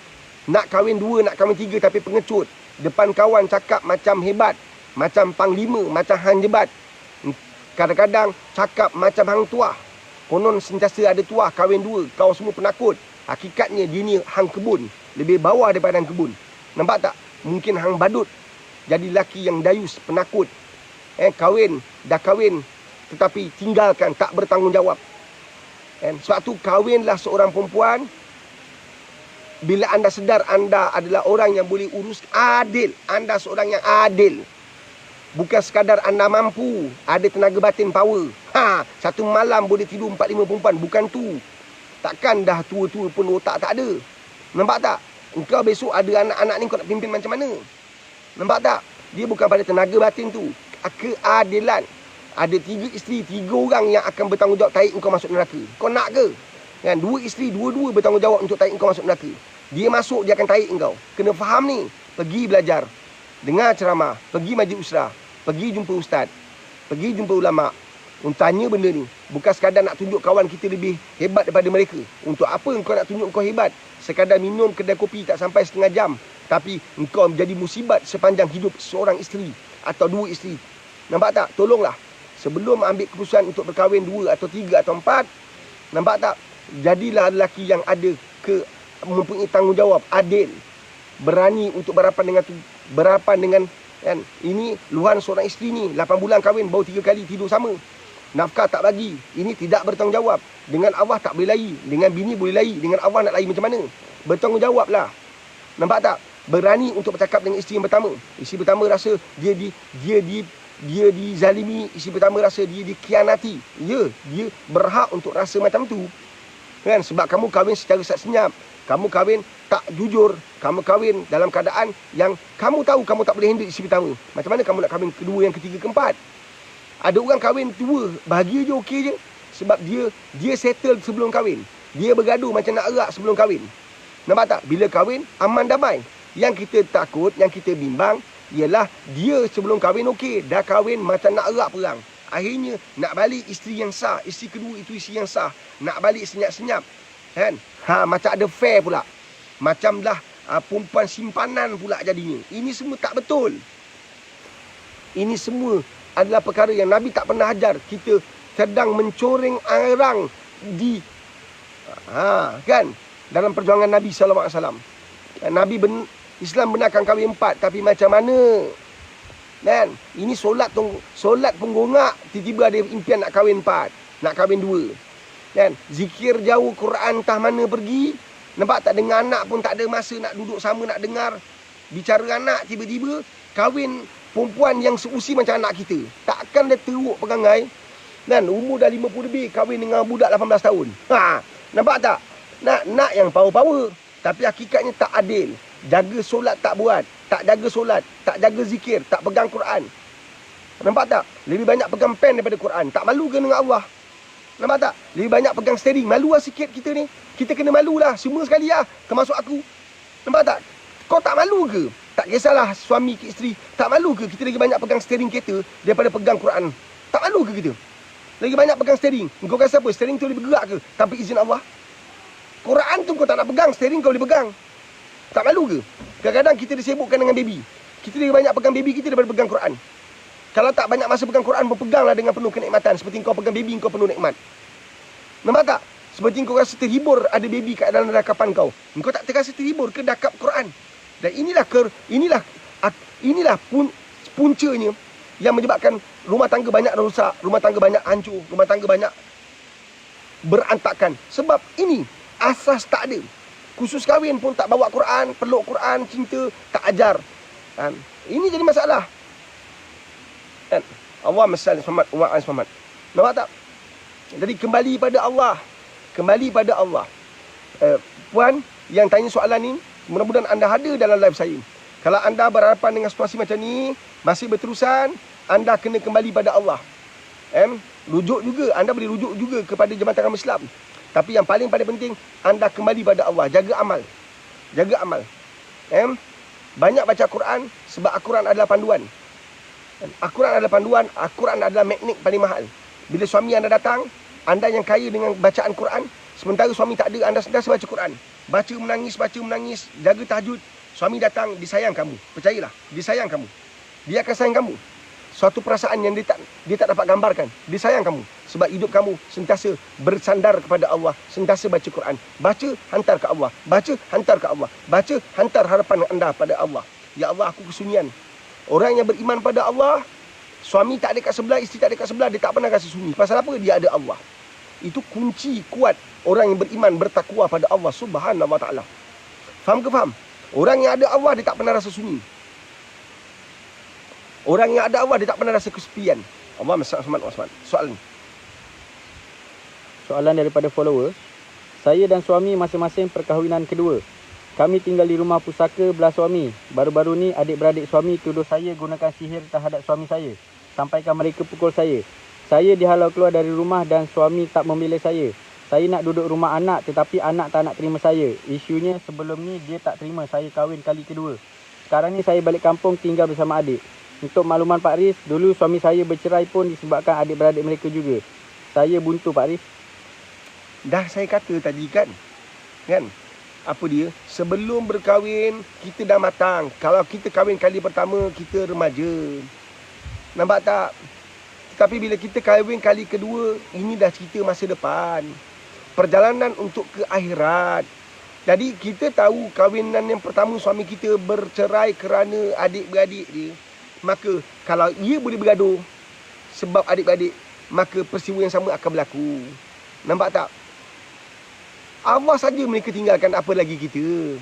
Nak kahwin 2, nak kahwin 3 tapi pengecut. Depan kawan cakap macam hebat, macam panglima, macam hang jebat. Kadang-kadang cakap macam hang tuah. Konon sentiasa ada tuah, kahwin 2, kau semua penakut. Hakikatnya dia ni hang kebun, lebih bawah daripada hang kebun. Nampak tak? Mungkin hang badut jadi lelaki yang dayus, penakut. Dah kahwin tetapi tinggalkan, tak bertanggungjawab. Sebab tu kahwinlah seorang perempuan bila anda sedar anda adalah orang yang boleh urus, adil. Anda seorang yang adil. Bukan sekadar anda mampu, ada tenaga batin power. Satu malam boleh tidur 4-5 perempuan. Bukan tu. Takkan dah tua-tua pun otak tak ada. Nampak tak? Engkau besok ada anak-anak ni kau nak pimpin macam mana? Nampak tak? Dia bukan pada tenaga batin tu. Keadilan. Ada 3 isteri, 3 orang yang akan bertanggungjawab tarik engkau masuk neraka. Kau nak ke? Kan? 2 isteri, dua-dua bertanggungjawab untuk tarik engkau masuk neraka. Dia masuk, dia akan tarik engkau. Kena faham ni. Pergi belajar. Dengar ceramah. Pergi majlis usrah. Pergi jumpa ustaz. Pergi jumpa ulama'. Untuk tanya benda ni. Bukan sekadar nak tunjuk kawan kita lebih hebat daripada mereka. Untuk apa engkau nak tunjuk engkau hebat? Sekadar minum kedai kopi tak sampai setengah jam. Tapi engkau menjadi musibat sepanjang hidup seorang isteri. Atau 2 isteri. Nampak tak? Tolonglah. Sebelum ambil keputusan untuk berkahwin 2 atau 3 atau 4. Nampak tak? Jadilah lelaki yang ada mempunyai tanggungjawab. Adil. Berani untuk berhadapan dengan kan? Ini luahan seorang isteri ni 8 bulan kahwin baru 3 kali tidur sama. Nafkah tak bagi. Ini tidak bertanggungjawab. Dengan Allah tak boleh lahi. Dengan bini boleh lahi. Dengan Allah nak lahi macam mana? Bertanggungjawablah. Nampak tak? Berani untuk bercakap dengan isteri yang pertama. Isteri pertama rasa dia dizalimi. Isteri pertama rasa dia dikhianati. Ya, dia berhak untuk rasa macam tu. Kan? Sebab kamu kahwin secara senyap. Kamu kahwin tak jujur. Kamu kahwin dalam keadaan yang kamu tahu kamu tak boleh handle isteri pertama. Macam mana kamu nak kahwin kedua, yang ketiga, keempat? Ada orang kahwin 2, bahagia je, okey je. Sebab dia settle sebelum kahwin. Dia bergaduh macam nak erak sebelum kahwin. Nampak tak? Bila kahwin, aman damai. Yang kita takut, yang kita bimbang, ialah dia sebelum kahwin okey. Dah kahwin macam nak erak perang. Akhirnya, nak balik isteri yang sah. Isteri kedua itu isteri yang sah. Nak balik senyap-senyap. Kan? Macam ada fair pula. Macamlah perempuan simpanan pula jadinya. Ini semua tak betul. Ini semua adalah perkara yang Nabi tak pernah ajar. Kita sedang mencoreng arang di kan, dalam perjuangan Nabi SAW. Nabi Islam benarkan kahwin 4, tapi macam mana? Kan? Ini solat penggongak, tiba-tiba ada impian nak kahwin 4, nak kahwin 2. Kan? Zikir jauh, Quran entah mana pergi. Nampak tak? Dengan anak pun tak ada masa nak duduk sama, nak dengar bicara anak. Tiba-tiba kahwin perempuan yang seusia macam anak kita. Takkan dia teruk perangai. Dan umur dah 50 lebih, kahwin dengan budak 18 tahun. Nampak tak? Nak yang power-power. Tapi hakikatnya tak adil. Jaga solat tak buat. Tak jaga solat. Tak jaga zikir. Tak pegang Quran. Nampak tak? Lebih banyak pegang pen daripada Quran. Tak malu ke dengan Allah? Nampak tak? Lebih banyak pegang steering. Malu lah sikit kita ni. Kita kena malu lah. Semua sekali lah. Termasuk aku. Nampak tak? Kau tak malu ke? Tak kisahlah suami ke isteri. Tak malu ke kita lagi banyak pegang steering kereta daripada pegang Quran? Tak malu ke kita? Lagi banyak pegang steering. Kau rasa apa? Steering tu boleh bergerak ke tanpa izin Allah? Quran tu kau tak nak pegang. Steering kau boleh pegang. Tak malu ke? Kadang-kadang kita disibukkan dengan baby. Kita lagi banyak pegang baby kita daripada pegang Quran. Kalau tak banyak masa pegang Quran, berpeganglah dengan penuh kenikmatan. Seperti kau pegang baby, kau penuh nikmat. Nampak tak? Seperti kau rasa terhibur ada baby kat dalam dakapan kau. Kau tak terasa terhibur ke dakap Quran? Dan inilah puncanya yang menyebabkan rumah tangga banyak rosak, rumah tangga banyak hancur, rumah tangga banyak berantakan. Sebab ini asas tak ada. Khusus kahwin pun tak bawa Quran, peluk Quran, cinta, tak ajar. Ini jadi masalah. Allah masal Muhammad wa ala Muhammad. Nampak tak? Jadi kembali pada Allah. Kembali pada Allah. Puan yang tanya soalan ni, mudah-mudahan anda ada dalam live saya. Kalau anda berhadapan dengan situasi macam ni, masih berterusan, anda kena kembali pada Allah. Rujuk juga, anda boleh rujuk juga kepada Jabatan Agama Islam. Tapi yang paling penting, anda kembali pada Allah. Jaga amal. Jaga amal. Banyak baca Quran sebab Al-Quran adalah panduan. Al-Quran adalah panduan. Al-Quran adalah magnet paling mahal. Bila suami anda datang, anda yang kaya dengan bacaan Quran, sementara suami tak ada, anda sentiasa baca Quran. Baca menangis, jaga tahajud. Suami datang, disayang kamu. Percayalah, disayang kamu. Dia akan sayang kamu. Suatu perasaan yang dia tak dapat gambarkan. Dia sayang kamu. Sebab hidup kamu sentiasa bersandar kepada Allah. Sentiasa baca Quran. Baca, hantar ke Allah. Baca, hantar ke Allah. Baca, hantar harapan anda pada Allah. Ya Allah, aku kesunyian. Orang yang beriman pada Allah, suami tak ada kat sebelah, isteri tak ada kat sebelah, dia tak pernah rasa sunyi. Pasal apa? Dia ada Allah. Itu kunci kuat orang yang beriman, bertakwa pada Allah Subhanahu wa ta'ala. Faham ke faham? Orang yang ada Allah, dia tak pernah rasa sunyi. Orang yang ada Allah, dia tak pernah rasa kesepian. Allah SWT. Soalan.
Soalan daripada follower. Saya dan suami masing-masing perkahwinan kedua. Kami tinggal di rumah pusaka belah suami. Baru-baru ni adik-beradik suami tuduh saya gunakan sihir terhadap suami saya. Sampaikan mereka pukul saya. Saya dihalau keluar dari rumah dan suami tak membela saya. Saya nak duduk rumah anak tetapi anak tak nak terima saya. Isunya sebelum ni dia tak terima saya kahwin kali kedua. Sekarang ni saya balik kampung tinggal bersama adik. Untuk makluman Pak Riz, dulu suami saya bercerai pun disebabkan adik-beradik mereka juga. Saya buntu Pak Riz.
Dah saya kata tadi kan. Apa dia? Sebelum berkahwin, kita dah matang. Kalau kita kahwin kali pertama, kita remaja. Nampak tak? Tapi bila kita kahwin kali kedua, ini dah cerita masa depan. Perjalanan untuk ke akhirat. Jadi kita tahu kahwinan yang pertama suami kita bercerai kerana adik-beradik dia. Maka kalau ia boleh bergaduh sebab adik-beradik, maka peristiwa yang sama akan berlaku. Nampak tak? Allah saja mereka tinggalkan, apa lagi kita?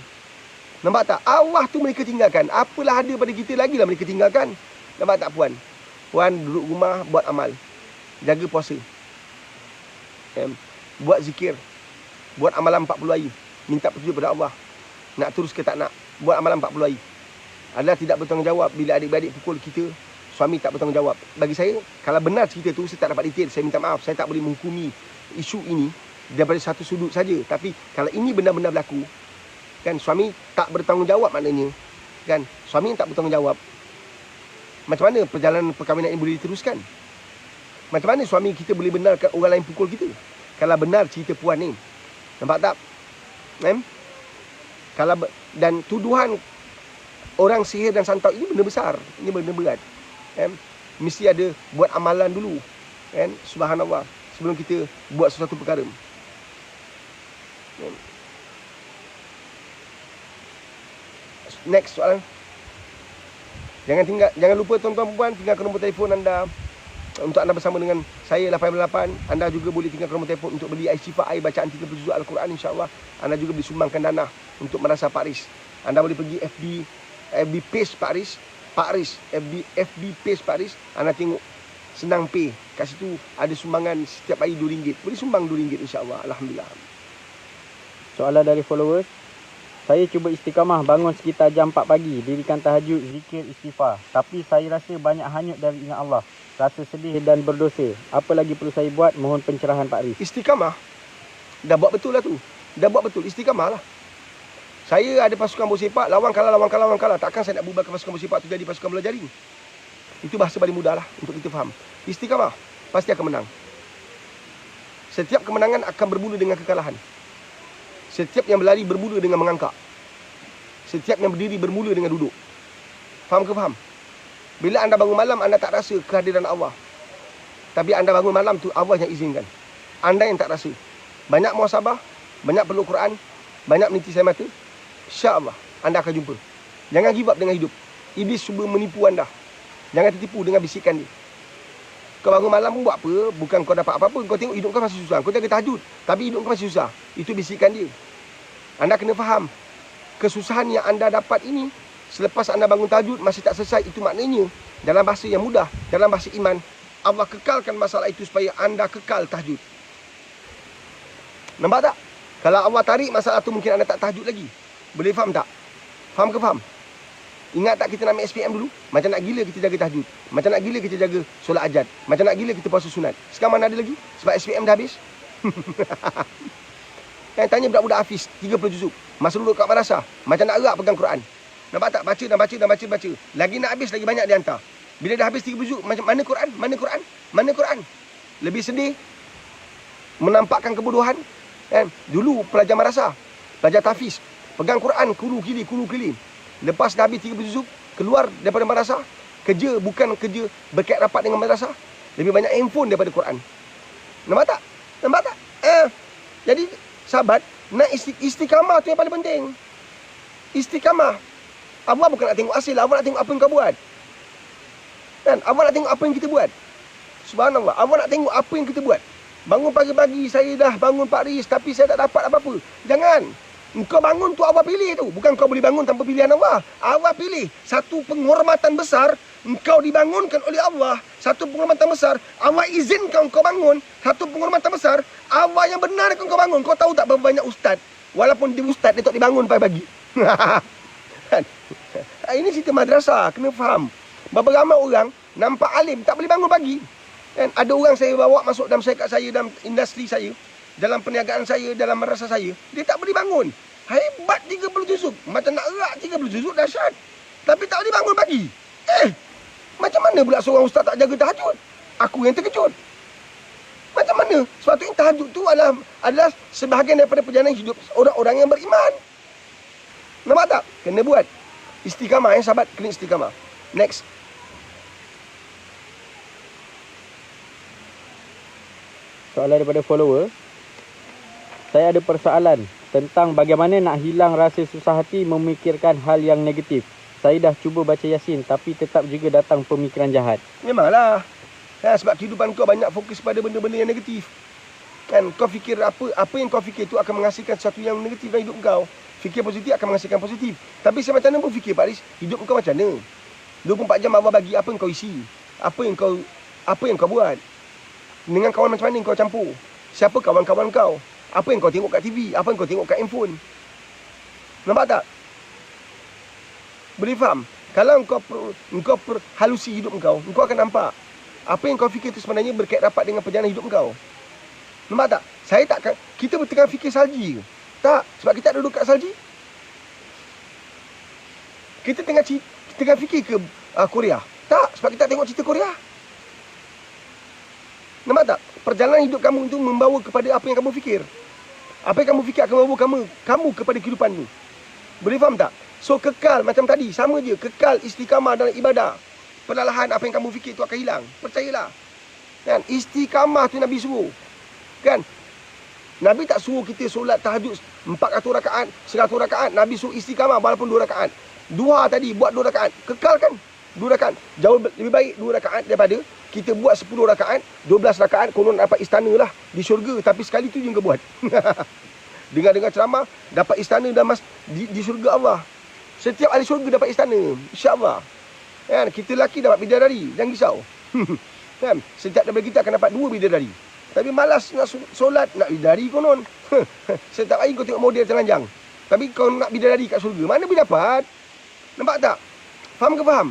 Nampak tak? Allah tu mereka tinggalkan. Apalah ada pada kita lagi lah mereka tinggalkan. Nampak tak puan? Puan duduk rumah buat amal. Jaga puasa. Buat zikir. Buat amalan 40 hari. Minta petunjuk pada Allah. Nak terus ke tak nak. Buat amalan 40 hari. Adalah tidak bertanggungjawab bila adik-beradik pukul kita. Suami tak bertanggungjawab. Bagi saya, kalau benar cerita tu, saya tak dapat detail. Saya minta maaf. Saya tak boleh menghukumi isu ini daripada satu sudut saja. Tapi kalau ini benar-benar berlaku, kan, suami tak bertanggungjawab maknanya, kan, suami tak bertanggungjawab, macam mana perjalanan perkahwinan ini boleh diteruskan? Macam mana suami kita boleh benarkan orang lain pukul kita? Kalau benar cerita puan ni. Nampak tak? Dan tuduhan orang sihir dan santau ini benda besar. Ini benda berat. Mesti ada buat amalan dulu, kan? Subhanallah, sebelum kita buat sesuatu perkara. Next soalan. Jangan lupa tuan-tuan puan, tinggalkan nombor telefon anda untuk anda bersama dengan saya 888. Anda juga boleh tinggalkan nombor telefon untuk beli Syifa air bacaan 30 juzuk Al-Quran, insya-Allah. Anda juga boleh sumbangkan dana untuk Madrasah Pak Riz. Anda boleh pergi FB page Pak Riz, FB page Pak Riz. Anda tengok senang pay. Kat situ ada sumbangan setiap hari RM2. Boleh sumbang RM2, insya-Allah. Alhamdulillah.
Soalan dari followers. Saya cuba istiqamah bangun sekitar jam 4 pagi, dirikan tahajud, zikir, istighfar. Tapi saya rasa banyak hanyut dari ingat Allah. Rasa sedih dan berdosa. Apa lagi perlu saya buat? Mohon pencerahan Pak Riz.
Istiqamah. Dah buat betul lah tu. Dah buat betul. Istiqamah lah. Saya ada pasukan bola sepak, lawan kalah. Takkan saya nak bubarkan pasukan bola sepak tu jadi pasukan bola jaring. Itu bahasa paling mudah lah untuk kita faham. Istiqamah. Pasti akan menang. Setiap kemenangan akan bermula dengan kekalahan. Setiap yang berlari bermula dengan mengangkat. Setiap yang berdiri bermula dengan duduk. Faham ke faham? Bila anda bangun malam, anda tak rasa kehadiran Allah. Tapi anda bangun malam tu Allah yang izinkan. Anda yang tak rasa. Banyak muhasabah, banyak perlu Quran, banyak meniti air mata. InsyaAllah anda akan jumpa. Jangan give up dengan hidup. Iblis cuba menipu anda. Jangan tertipu dengan bisikan dia. Kau bangun malam pun buat apa? Bukan kau dapat apa-apa. Kau tengok hidup kau masih susah. Kau jaga tahajud, tapi hidup kau masih susah. Itu bisikan dia. Anda kena faham, kesusahan yang anda dapat ini, selepas anda bangun tahajud masih tak selesai. Itu maknanya, dalam bahasa yang mudah, dalam bahasa iman, Allah kekalkan masalah itu supaya anda kekal tahajud. Nampak tak? Kalau Allah tarik masalah tu, mungkin anda tak tahajud lagi. Boleh faham tak? Faham ke faham? Ingat tak kita nak ambil SPM dulu? Macam nak gila kita jaga tahajud. Macam nak gila kita jaga solat hajat. Macam nak gila kita puasa sunat. Sekarang mana ada lagi? Sebab SPM dah habis. Yang tanya budak-budak Hafiz 30 juzuk. Masa duduk kat madrasah, macam nak erak pegang Quran. Nampak tak? Baca. Lagi nak habis, lagi banyak dia hantar. Bila dah habis 30 juzuk, macam mana Quran? Mana Quran? Lebih sedih, menampakkan kebodohan. Kan? Dulu pelajar madrasah, pelajar tahfiz, pegang Quran kulu kili. Lepas dah habis 30 juzuk, keluar daripada madrasah, kerja bukan kerja berkait rapat dengan madrasah. Lebih banyak handphone daripada Quran. Nampak tak? Jadi sahabat, nak istiqamah tu yang paling penting. Istiqamah. Allah bukan nak tengok hasil, Allah nak tengok apa yang kau buat. Kan? Allah nak tengok apa yang kita buat. Subhanallah, Allah nak tengok apa yang kita buat. Bangun pagi-pagi, saya dah bangun Pak Riz, tapi saya tak dapat apa-apa. Jangan. Kau bangun tu Allah pilih tu. Bukan kau boleh bangun tanpa pilihan Allah. Allah pilih. Satu penghormatan besar engkau dibangunkan oleh Allah, satu penghormatan besar. Allah izinkan kau bangun, satu penghormatan besar. Allah yang benar kau bangun. Kau tahu tak berapa banyak ustaz, walaupun dia ustaz, dia tak dibangun pagi-pagi. Ini cerita madrasah, kena faham. Berapa ramai orang nampak alim, tak boleh bangun pagi. Kan? Ada orang saya bawa masuk dalam syarikat saya, dalam industri saya, dalam perniagaan saya, dalam madrasah saya, dia tak boleh bangun. Hebat 30 juzuk. Macam nak erak 30 juzuk, dahsyat. Tapi tak boleh bangun pagi. Macam mana pula seorang ustaz tak jaga tahajud? Aku yang terkejut. Macam mana? Sebab tu tahajud tu adalah sebahagian daripada perjalanan hidup orang-orang yang beriman. Nampak tak? Kena buat. Istiqamah sahabat, kena istiqamah. Next.
Soalan daripada follower. Saya ada persoalan tentang bagaimana nak hilang rasa susah hati memikirkan hal yang negatif. Saya dah cuba baca Yasin tapi tetap juga datang pemikiran jahat.
Memanglah. Sebab kehidupan kau banyak fokus pada benda-benda yang negatif. Kan kau fikir apa yang kau fikir tu akan menghasilkan sesuatu yang negatif dalam hidup kau. Fikir positif akan menghasilkan positif. Tapi macam mana pun fikir Pak Haris, hidup kau macam mana? 24 jam Allah bagi, apa yang kau isi? Apa yang kau buat? Dengan kawan macam mana kau campur? Siapa kawan-kawan kau? Apa yang kau tengok kat TV? Apa yang kau tengok kat handphone? Nampak tak? Boleh faham? Kalau engkau halusi hidup engkau akan nampak apa yang kau fikir itu sebenarnya berkait rapat dengan perjalanan hidup engkau. Nampak tak? Kita tengah fikir salji ke? Tak, sebab kita ada duduk kat salji. Kita tengah fikir ke Korea? Tak, sebab kita tengok cerita Korea. Nampak tak? Perjalanan hidup kamu itu membawa kepada apa yang kamu fikir. Apa yang kamu fikir akan membawa kamu kepada kehidupanmu. Boleh faham tak? So kekal macam tadi, sama je. Kekal istiqamah dalam ibadah. Perlahan apa yang kamu fikir itu akan hilang. Percayalah. Kan? Istiqamah tu Nabi suruh. Kan? Nabi tak suruh kita solat tahajud 400 rakaat, 100 rakaat. Nabi suruh istiqamah walaupun 2 rakaat. Duha tadi buat 2 rakaat. Kekal kan? 2 rakaat. Jauh lebih baik 2 rakaat daripada kita buat 10 rakaat, 12 rakaat, konon dapat istana lah di syurga. Tapi sekali tu je kau buat. Dengar-dengar ceramah, dapat istana di syurga Allah. Setiap ahli syurga dapat istana, insya-Allah. Kan? Kita lelaki dapat bidadari, jangan risau. Kan? Setiap daripada kita akan dapat 2 bidadari. Tapi malas nak solat, nak bidadari konon. Setiap hari kau tengok model telanjang. Tapi kau nak bidadari kat syurga, mana boleh dapat? Nampak tak? Faham ke faham?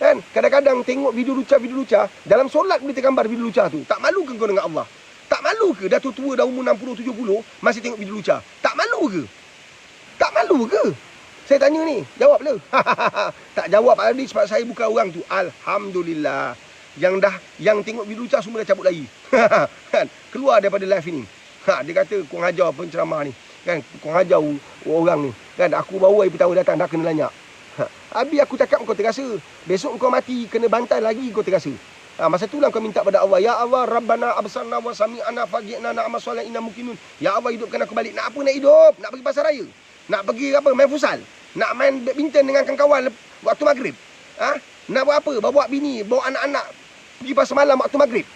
Kan? Kadang-kadang tengok video luca, dalam solat boleh tergambar video luca tu. Tak malu ke kau dengan Allah? Tak malu ke dah tua dah umur 60, 70 masih tengok video luca? Tak malu ke? Tak malu ke? Saya tanya ni, jawab le. Tak jawab tadi sebab saya bukan orang tu. Alhamdulillah. Yang tengok video luca semua dah cabut lagi. Kan? Keluar daripada live ini. Dia kata kau hajar penceramah ni. Kan? Kau hajar orang ni. Kan? Aku baru hari pertama datang dah kena lanyak. Habis aku cakap kau terasa. Besok kau mati kena bantai lagi kau terasa. Masa itulah kau minta pada Allah, ya Allah Rabbana absarna wa sami'na faji'na na'mal soleh inna mungkinun. Ya Allah hidupkan aku balik. Nak apa nak hidup? Nak pergi pasar raya? Nak pergi apa? Main futsal? Nak main badminton dengan kawan-kawan waktu maghrib? Nak buat apa? Bawa bini, bawa anak-anak pergi pasar malam waktu maghrib?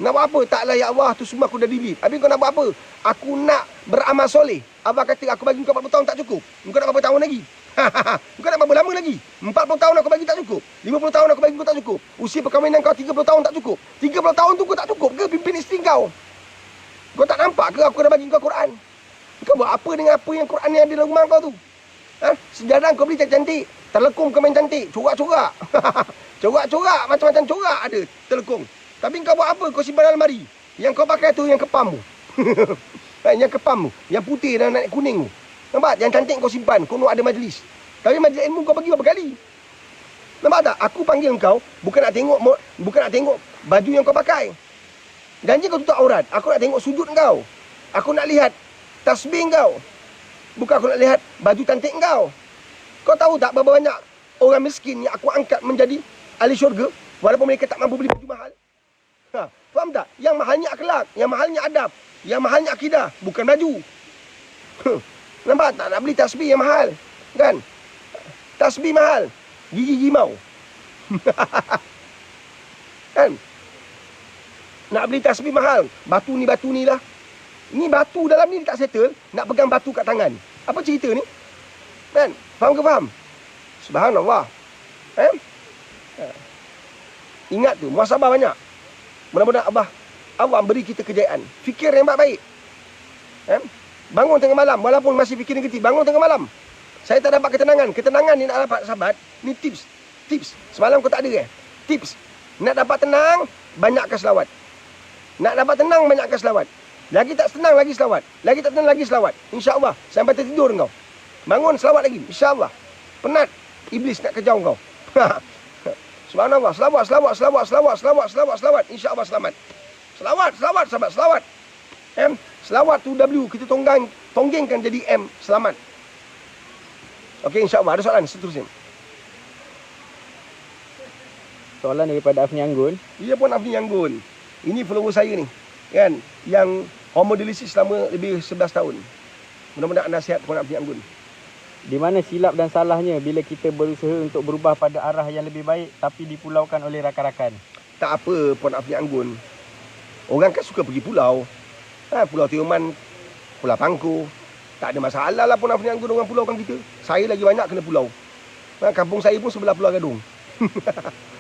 Nak buat apa? Taklah ya Allah, tu semua aku dah delete. Habis kau nak buat apa? Aku nak beramal soleh. Allah kata aku bagi kau 40 tahun tak cukup. Kau nak berapa tahun lagi? Kau nak berapa lama lagi? 40 tahun aku bagi tak cukup. 50 tahun aku bagi kau tak cukup. Usia perkahwinan kau 30 tahun tak cukup. 30 tahun tu kau tak cukup ke pimpin isteri kau? Kau tak nampak ke aku dah bagi kau Quran? Kau buat apa dengan apa yang Quran yang ada dalam rumah kau tu? Sejadah kau beli cantik. Telekung kau main cantik. Corak-corak. Corak-corak. Macam-macam corak ada telekung. Tapi kau buat apa? Kau simpan dalam almari. Yang kau pakai tu yang kepam tu. Yang kepam tu. Yang putih dan naik kuning tu. Nampak? Yang cantik kau simpan. Kau nak ada majlis. Tapi majlis ilmu kau pergi berapa kali? Nampak tak? Aku panggil kau bukan nak tengok baju yang kau pakai. Janji kau tutup aurat. Aku nak tengok sujud kau. Aku nak lihat tasbih kau. Bukan aku nak lihat baju cantik kau. Kau tahu tak berapa banyak orang miskin yang aku angkat menjadi ahli syurga walaupun mereka tak mampu beli baju mahal? Faham tak? Yang mahalnya akhlak, yang mahalnya adab, yang mahalnya akidah, bukan baju. Nampak tak? Nak beli tasbih yang mahal. Kan? Tasbih mahal. Gigi gimau. Kan? Nak beli tasbih mahal. Batu ni lah. Ni batu dalam ni tak settle. Nak pegang batu kat tangan. Apa cerita ni? Kan? Faham ke faham? Subhanallah. Ingat tu, muhasabah banyak. Mudah-mudahan Allah beri kita kejayaan. Fikir yang baik-baik. Bangun tengah malam, walaupun masih fikir negatif, bangun tengah malam. Saya tak dapat ketenangan. Ketenangan ni nak dapat, sahabat. Ni tips. Semalam kau tak ada Tips. Nak dapat tenang, banyakkan selawat. Nak dapat tenang, banyakkan selawat. Lagi tak tenang, lagi selawat. Lagi tak tenang, lagi selawat. InsyaAllah, sampai tertidur kau. Bangun, selawat lagi. InsyaAllah. Penat, iblis nak kejar kau. Subhanallah, selawat. InsyaAllah selamat. Selawat, sahabat, selawat. Selawat tu W, kita tonggengkan jadi M, selamat. Okey, insyaAllah. Ada soalan seterusnya?
Soalan daripada Afni Anggun.
Dia pun Afni Anggun. Ini follower saya ni, kan, yang homodialisis selama lebih 11 tahun. Mudah-mudahan anda sihat, Puan Afni Anggun.
Di mana silap dan salahnya bila kita berusaha untuk berubah pada arah yang lebih baik tapi dipulaukan oleh rakan-rakan?
Tak apa, Puan Afni Anggun. Orang kan suka pergi pulau. Pulau Tioman, Pulau Pangku. Tak ada masalah lah Puan Afni Anggun orang pulaukan kita. Saya lagi banyak kena pulau. Kampung saya pun sebelah Pulau Gadung.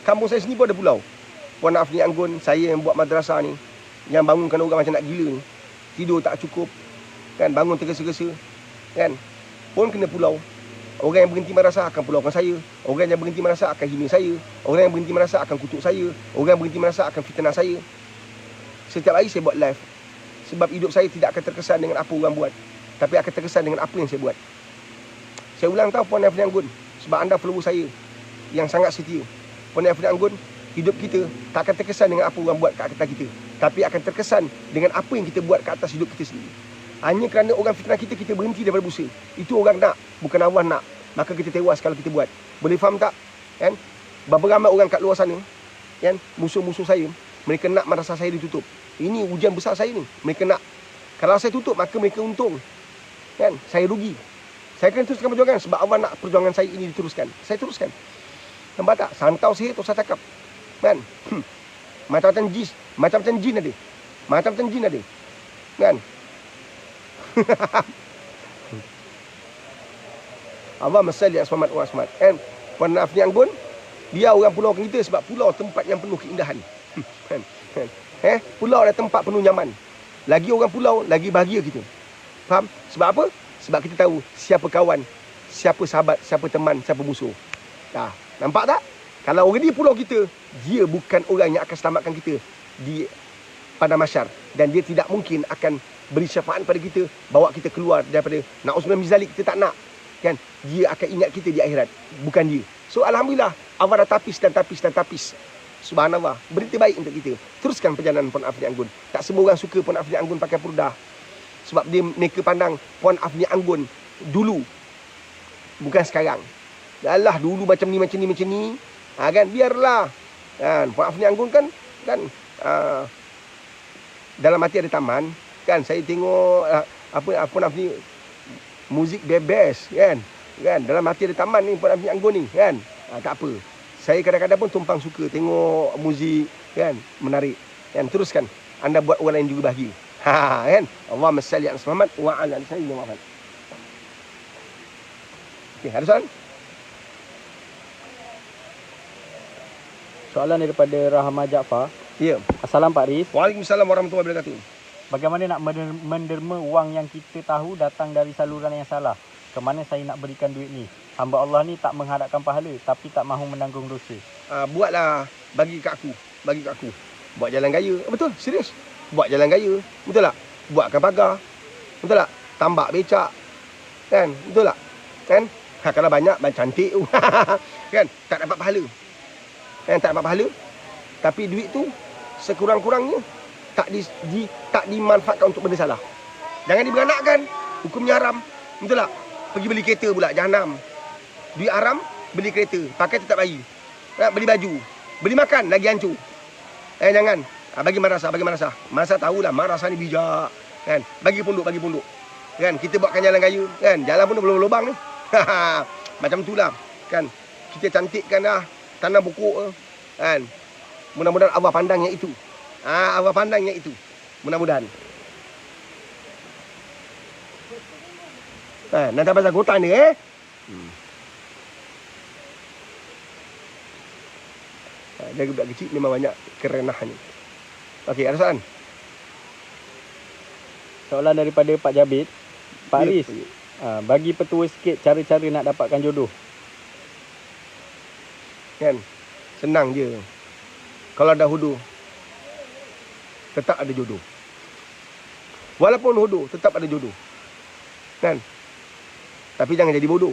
Kampung saya sini pun ada pulau. Puan Afni Anggun, saya yang buat madrasah ni, yang bangunkan orang macam nak gila ni. Tidur tak cukup, kan, bangun tergesa-gesa, kan, pun kena pulau. Orang yang berhenti madrasah akan pulaukan saya. Orang yang berhenti madrasah akan hina saya. Orang yang berhenti madrasah akan kutuk saya. Orang yang berhenti madrasah akan fitnah saya. Setiap hari saya buat live. Sebab hidup saya tidak akan terkesan dengan apa orang buat, tapi akan terkesan dengan apa yang saya buat. Saya ulang tahu Puan Afni Anggun, sebab anda follower saya yang sangat setia. Puan Afni Anggun, hidup kita tak akan terkesan dengan apa orang buat kat atas kita, tapi akan terkesan dengan apa yang kita buat kat atas hidup kita sendiri. Hanya kerana orang fitnah kita, kita berhenti daripada berusaha. Itu orang nak, bukan Allah nak. Maka kita tewas kalau kita buat. Boleh faham tak? Kan? Berapa ramai orang kat luar sana, kan, musuh-musuh saya, mereka nak madrasah saya ditutup. Ini ujian besar saya ni. Mereka nak. Kalau saya tutup, maka mereka untung. Kan? Saya rugi. Saya kena teruskan perjuangan sebab Allah nak perjuangan saya ini diteruskan. Saya teruskan. Nampak tak? Santau sihir tu saya cakap. Kan? Macam-macam jin ada. Macam-macam jin ada. Kan? Allah masalli asmamat wa asmat. Kan? Puan Afni Anggun, dia orang pulau kita sebab pulau tempat yang penuh keindahan. Kan? Pulau ada tempat penuh nyaman. Lagi orang pulau, lagi bahagia kita. Faham? Sebab apa? Sebab kita tahu siapa kawan, siapa sahabat, siapa teman, siapa musuh. Nampak tak? Kalau orang di pulau kita, dia bukan orang yang akan selamatkan kita di padang mahsyar, dan dia tidak mungkin akan beri syafaat pada kita, bawa kita keluar daripada na'udzubillah min zalik. Kita tak nak, kan? Dia akan ingat kita di akhirat, bukan dia. So alhamdulillah, Allah dah tapis dan tapis. Subhanallah, berita baik untuk kita. Teruskan perjalanan Puan Afni Anggun. Tak semua orang suka Puan Afni Anggun pakai purdah, sebab mereka pandang Puan Afni Anggun dulu, bukan sekarang. Alah, dulu macam ni, kan, biarlah. Kan, Puan Afni Anggun kan dalam hati ada taman, kan. Saya tengok Puan Afni muzik bebas, kan, dalam hati ada taman ni Puan Afni Anggun ni, kan. Tak apa. Saya kadang-kadang pun tumpang suka tengok muzik, kan, menarik. Kan, teruskan. Anda buat orang lain juga bahagia. Kan? Allahumma salli ala Muhammad wa ala ali sayyidina Muhammad. Okey, ada soalan?
Soalan daripada Rahma Jaafar.
Ya.
Assalamualaikum Pak Riz.
Waalaikumsalam warahmatullahi wabarakatuh.
Bagaimana nak menderma wang yang kita tahu datang dari saluran yang salah? Kemana saya nak berikan duit ni? Hamba Allah ni tak mengharapkan pahala, tapi tak mahu menanggung dosa.
Buatlah, bagi kat aku. Buat jalan gaya. Betul, serius. Buat jalan gaya. Betul tak? Buatkan pagar. Betul tak? Tambak becak. Kan? Betul tak? Kan? Kalau banyak, cantik tu. Kan? Tak dapat pahala. Kan? Tak dapat pahala. Tapi duit tu, sekurang-kurangnya, tak dimanfaatkan untuk benda salah. Jangan diberanakkan. Hukumnya haram. Betul tak? Pergi beli kereta pula, jahanam. Duit haram, beli kereta, pakai tetap bayi. Beli baju, beli makan, lagi hancur. Jangan. Bagi madrasah. Madrasah tahulah, madrasah ni bijak. Kan? Bagi pondok. Kan? Kita buatkan jalan gaya. Kan? Jalan pun berlubang ni. Macam itulah. Kan? Kita cantikkan dah. Tanam pokok. Kan? Mudah-mudahan Allah pandang yang itu. Allah pandang yang itu. Mudah-mudahan. Nanti pasal hutan ni, Dari budak kecil memang banyak kerenahan ni. Okey, ada soalan?
Soalan daripada Pak Jabir. Pak
Ya,
Aris, bagi petua sikit cara-cara nak dapatkan jodoh.
Kan? Senang je. Kalau dah hodoh, tetap ada jodoh. Walaupun hodoh, tetap ada jodoh. Kan? Tapi jangan jadi bodoh.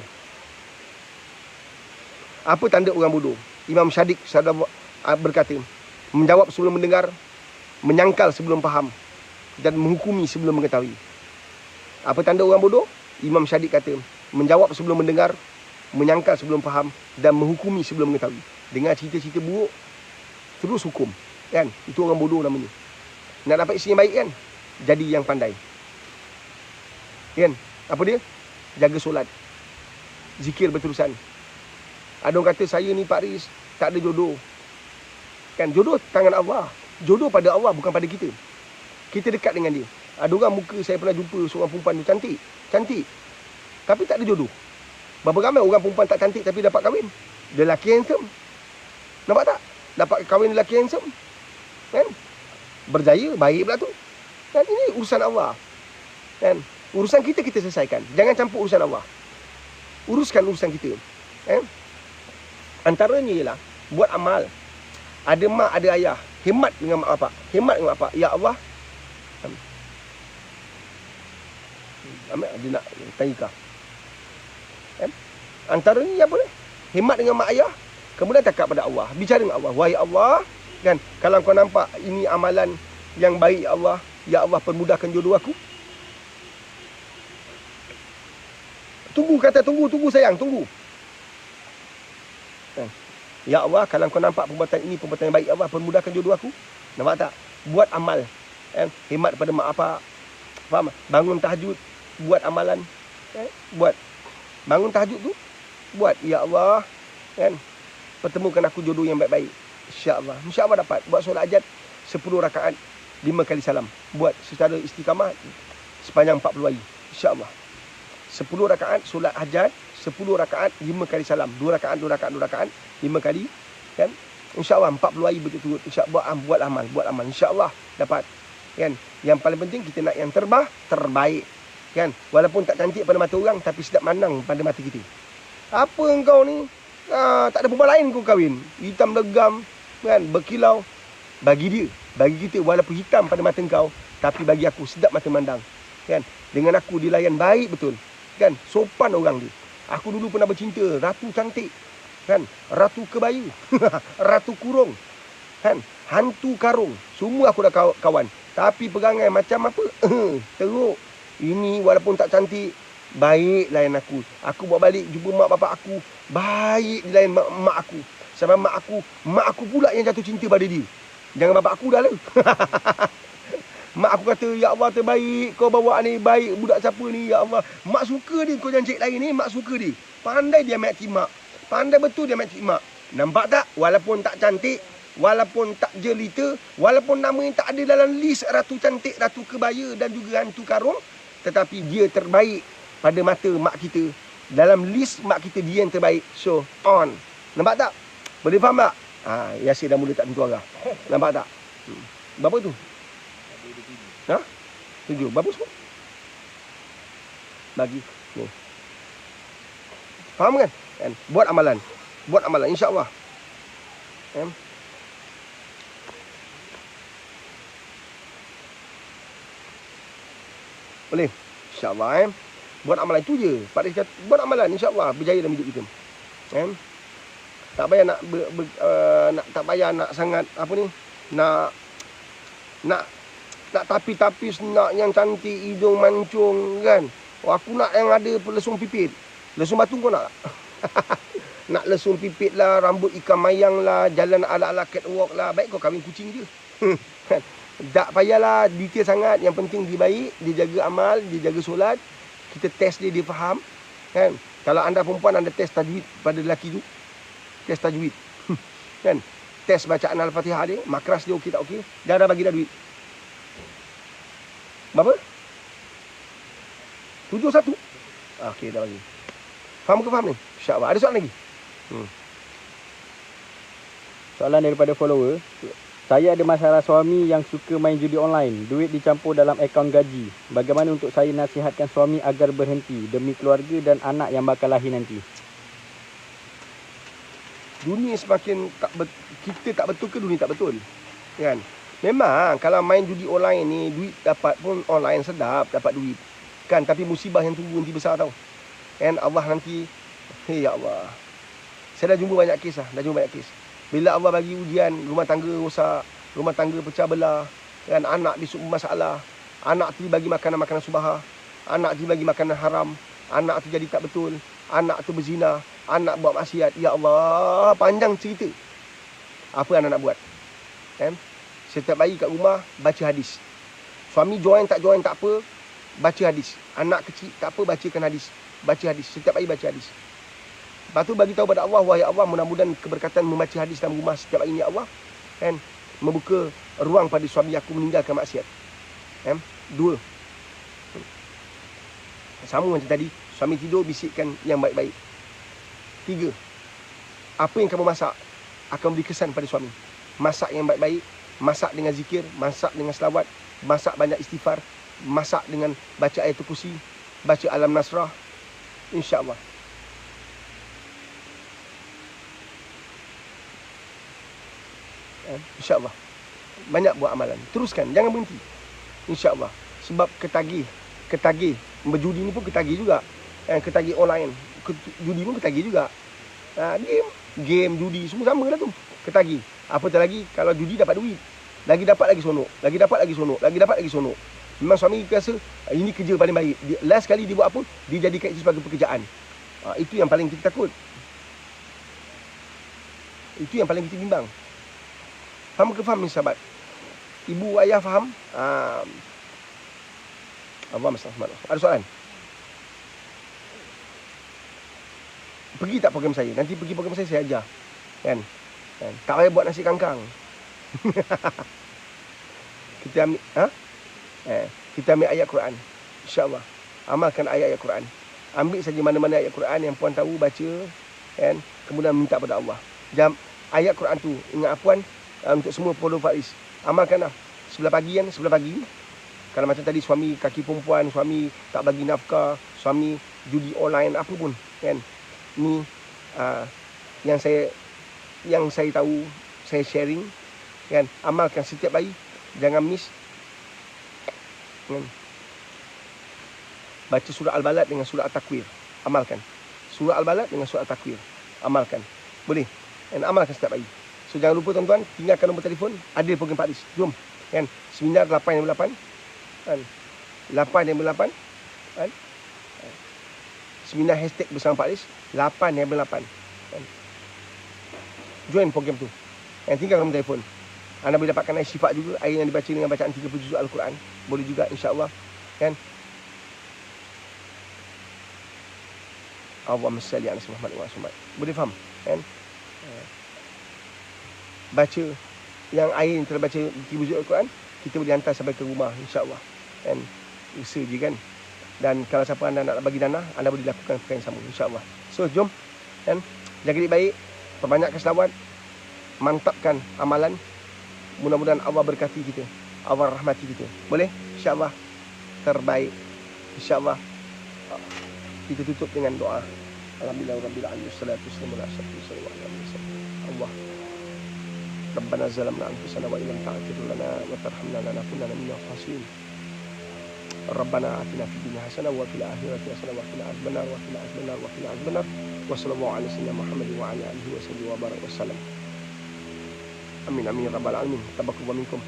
Apa tanda orang bodoh? Imam Syadik berkata, menjawab sebelum mendengar, menyangkal sebelum faham, dan menghukumi sebelum mengetahui. Apa tanda orang bodoh? Imam Syadik kata, menjawab sebelum mendengar, menyangkal sebelum faham, dan menghukumi sebelum mengetahui. Dengar cerita-cerita buruk, terus hukum. Kan? Itu orang bodoh namanya. Nak dapat isteri yang baik kan? Jadi yang pandai. Kan? Apa dia? Jaga solat. Zikir berterusan. Ada orang kata, saya ni Pak Riz, tak ada jodoh. Kan? Jodoh tangan Allah. Jodoh pada Allah, bukan pada kita. Kita dekat dengan dia. Ada orang muka saya pernah jumpa seorang perempuan tu cantik. Cantik. Tapi tak ada jodoh. Berapa ramai orang perempuan tak cantik tapi dapat kahwin. Dia lelaki handsome. Nampak tak? Dapat kahwin lelaki handsome. Kan? Berjaya, baik pula tu. Kan? Ini urusan Allah. Kan? Urusan kita selesaikan. Jangan campur urusan Allah. Uruskan urusan kita. Kan? Antaranya ialah buat amal. Ada mak, ada ayah. Hemat dengan mak bapak. Hemat dengan mak bapak. Ya Allah. Dia nak tanya kau. Kan? Antaranya apa ni? Hemat dengan mak ayah. Kemudian cakap pada Allah. Bicara dengan Allah. Wahai Allah. Kan? Kalau kau nampak ini amalan yang baik ya Allah. Ya Allah permudahkan jodoh aku. Tunggu kata tunggu sayang. Tunggu. Kan? Ya Allah, kalau kau nampak perbuatan ini perbuatan yang baik, ya Allah permudahkan jodoh aku. Nampak tak? Buat amal. Hemat pada mak apa. Faham? Bangun tahajud, buat amalan. Buat. Bangun tahajud tu, buat. Ya Allah, kan? Pertemukan aku jodoh yang baik-baik. InsyaAllah. InsyaAllah dapat. Buat solat hajat 10 rakaat 5 kali salam. Buat secara istiqamah sepanjang 40 hari. InsyaAllah. 10 rakaat solat hajat, 10 rakaat 5 kali salam. 2 rakaat 5 kali, kan? InsyaAllah 40 hari betul-betul. InsyaAllah buat amal. InsyaAllah dapat. Kan? Yang paling penting kita nak yang terbaik. Kan? Walaupun tak cantik pada mata orang, tapi sedap mandang pada mata kita. Apa engkau ni? Tak ada perempuan lain kau kahwin. Hitam legam, kan? Berkilau. Bagi dia, bagi kita, walaupun hitam pada mata engkau, tapi bagi aku sedap mata mandang. Kan? Dengan aku dilayan baik betul. Kan? Sopan orang dia. Aku dulu pernah bercinta ratu cantik. Kan? Ratu kebaya. Ratu kurung. Kan? Hantu karung. Semua aku dah kawan. Tapi perangai macam apa? Teruk. Ini walaupun tak cantik, baik layan aku. Aku bawa balik jumpa mak bapak aku, baik dilayan mak aku. Sebab mak aku pula yang jatuh cinta pada dia. Jangan bapak aku dah lah. Mak aku kata, ya Allah terbaik kau bawa ni, baik budak siapa ni, ya Allah. Mak suka dia, kau jangan cek lain ni, mak suka dia. Pandai dia ambil hati mak. Pandai betul dia ambil hati mak. Nampak tak? Walaupun tak cantik, walaupun tak jelita, walaupun nama yang tak ada dalam list ratu cantik, ratu kebaya dan juga hantu karung, tetapi dia terbaik pada mata mak kita. Dalam list mak kita, dia yang terbaik. So, on. Nampak tak? Boleh faham tak? Yasir dah mula tak tentu arah. Nampak tak? Berapa tu? 7. Berapa semua? Bagi. Ni. Faham kan? Buat amalan. InsyaAllah. Boleh? InsyaAllah. Buat amalan itu je. Pak Riz kata, buat amalan insyaAllah berjaya dalam hidup kita. Tak payah tak payah nak sangat apa ni? Nak tapis-tapis, nak yang cantik, hidung mancung kan. Aku nak yang ada lesung pipit. Lesung batu kau nak tak? Nak lesung pipit lah, rambut ikan mayang lah, jalan ala-ala catwalk lah. Baik kau kahwin kucing je. Tak payahlah detail sangat. Yang penting dia baik, dia jaga amal, dia jaga solat. Kita test dia faham. Kan? Kalau anda perempuan, anda test tajwid pada lelaki tu. Test tajwid. Kan? Test bacaan Al-Fatihah dia, makras dia okey tak okey. Dah bagi dah duit. Berapa? 71. Okey, dah bagi. Faham ke faham ni? InsyaAllah. Ada soalan lagi?
Soalan daripada follower. Saya ada masalah suami yang suka main judi online. Duit dicampur dalam akaun gaji. Bagaimana untuk saya nasihatkan suami agar berhenti demi keluarga dan anak yang bakal lahir nanti?
Dunia semakin kita tak betul ke dunia tak betul? Kan? Memang kalau main judi online ni duit dapat pun online sedap, dapat duit. Kan, tapi musibah yang tunggu nanti besar tau. Kan Allah nanti, hey ya Allah. Saya dah jumpa banyak kes lah, Bila Allah bagi ujian, rumah tangga rosak, rumah tangga pecah belah, kan, anak disebut masalah, anak tu bagi makanan subahah, anak tu bagi makanan haram, anak tu jadi tak betul, anak tu berzina, anak buat maksiat. Ya Allah, panjang cerita. Apa anak nak buat? Kan? Setiap bayi kat rumah baca hadis. Suami join tak apa, baca hadis. Anak kecil tak apa, bacakan hadis. Baca hadis. Setiap bayi baca hadis. Lepas tu bagi tahu pada Allah, wahai Allah, mudah-mudahan keberkatan membaca hadis dalam rumah setiap hari ni, ya Allah, kan, membuka ruang pada suami aku meninggalkan maksiat. Kan? 2. Sama macam tadi, suami tidur bisikkan yang baik-baik. 3. Apa yang kamu masak akan beri kesan pada suami. Masak yang baik-baik, masak dengan zikir, masak dengan selawat, masak banyak istighfar, masak dengan baca ayatul kursi, baca alam nasrah, insya-Allah. InsyaAllah. Banyak buat amalan. Teruskan, jangan berhenti. InsyaAllah. Sebab ketagih berjudi ni pun ketagih juga. Ketagih online, judi pun ketagih juga. Game, judi, semua sama lah tu. Ketagih. Apatah lagi kalau judi dapat duit. Lagi dapat lagi sonok. Lagi dapat lagi sonok. Memang suami rasa ini kerja paling baik. Last kali dia buat apa? Dia jadikan itu sebagai pekerjaan. Itu yang paling kita takut. Itu yang paling kita bimbang. Faham ke faham ni sahabat? Ibu ayah faham? Allah masalah. Ada soalan? Pergi tak program saya? Nanti pergi program saya ajar. Kan? Tak payah buat nasi kangkang. Kita ambil kita ambil ayat Quran. InsyaAllah. Amalkan ayat-ayat Quran. Ambil saja mana-mana ayat Quran yang puan tahu, baca, kan? Kemudian minta pada Allah. Ayat Quran tu, ingat puan, untuk semua follow Faiz. Amalkanlah. Sebelah pagi. Kalau macam tadi suami kaki perempuan, suami tak bagi nafkah, suami judi online, apa pun, kan? Ni yang saya tahu, saya sharing, kan? Amalkan setiap hari. Jangan miss. Kan? Baca surah Al-Balad dengan surah At-Takwir. Amalkan. Surah Al-Balad dengan surah At-Takwir. Amalkan. Boleh. Dan amalkan setiap hari. So jangan lupa tuan-tuan, tinggalkan nombor telefon. Ada program Pak Lis. Jom. Kan? Seminar 8.8. Kan? 8.8. Kan? Seminar hashtag bersama Pak Lis. 8.8. Kan? Join program tu. Dan tinggalkan nombor telefon. Anda boleh dapatkan air syifa juga. Air yang dibaca dengan bacaan 30 juzuk Al-Quran. Boleh juga, insya-Allah. Kan? Allahumma salli ala Muhammad wa sallam. Boleh faham? Kan? Baca yang air yang terbaca 30 juzuk Al-Quran, kita boleh hantar sampai ke rumah, insya-Allah. Kan? Usaha je kan? Dan kalau siapa anda nak bagi dana, anda boleh lakukan perkara yang sama, insya-Allah. So, jom. Kan? Jaga diri baik. Perbanyakkan selawat. Mantapkan amalan. Mudah-mudahan Allah berkati kita, Allah rahmati kita. Boleh? InsyaAllah. Terbaik. InsyaAllah. Kita tutup dengan doa. Alhamdulillah rabbil alamin. Wassalatu wassalamu ala asyrafil mursalin. Allah. Rabbana zalamna anfusana wa illam taghfir lana wa tarhamna lanakunanna minal khasirin. Rabbana atina fid dunya hasanah wa fil akhirati hasanah wa qina adzabannar wa qina adzabannar wa qina adzabannar. Wa sallallahu ala sayyidina Muhammadin wa ala alihi wa sahbihi wa baraka wasallam. Amin amin rabbal alamin. Tabakum minkum.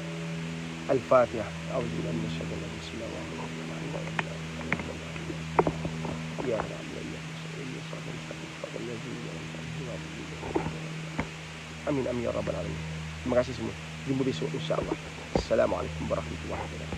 Al-Fatihah. A'udzu billahi minasy syaitonir rajim. Bismillahirrahmanirrahim. Ya Rabb. Amin amin ya rabbal alamin. Terima kasih semua. Jumpa besok insya-Allah. Assalamualaikum warahmatullahi wabarakatuh.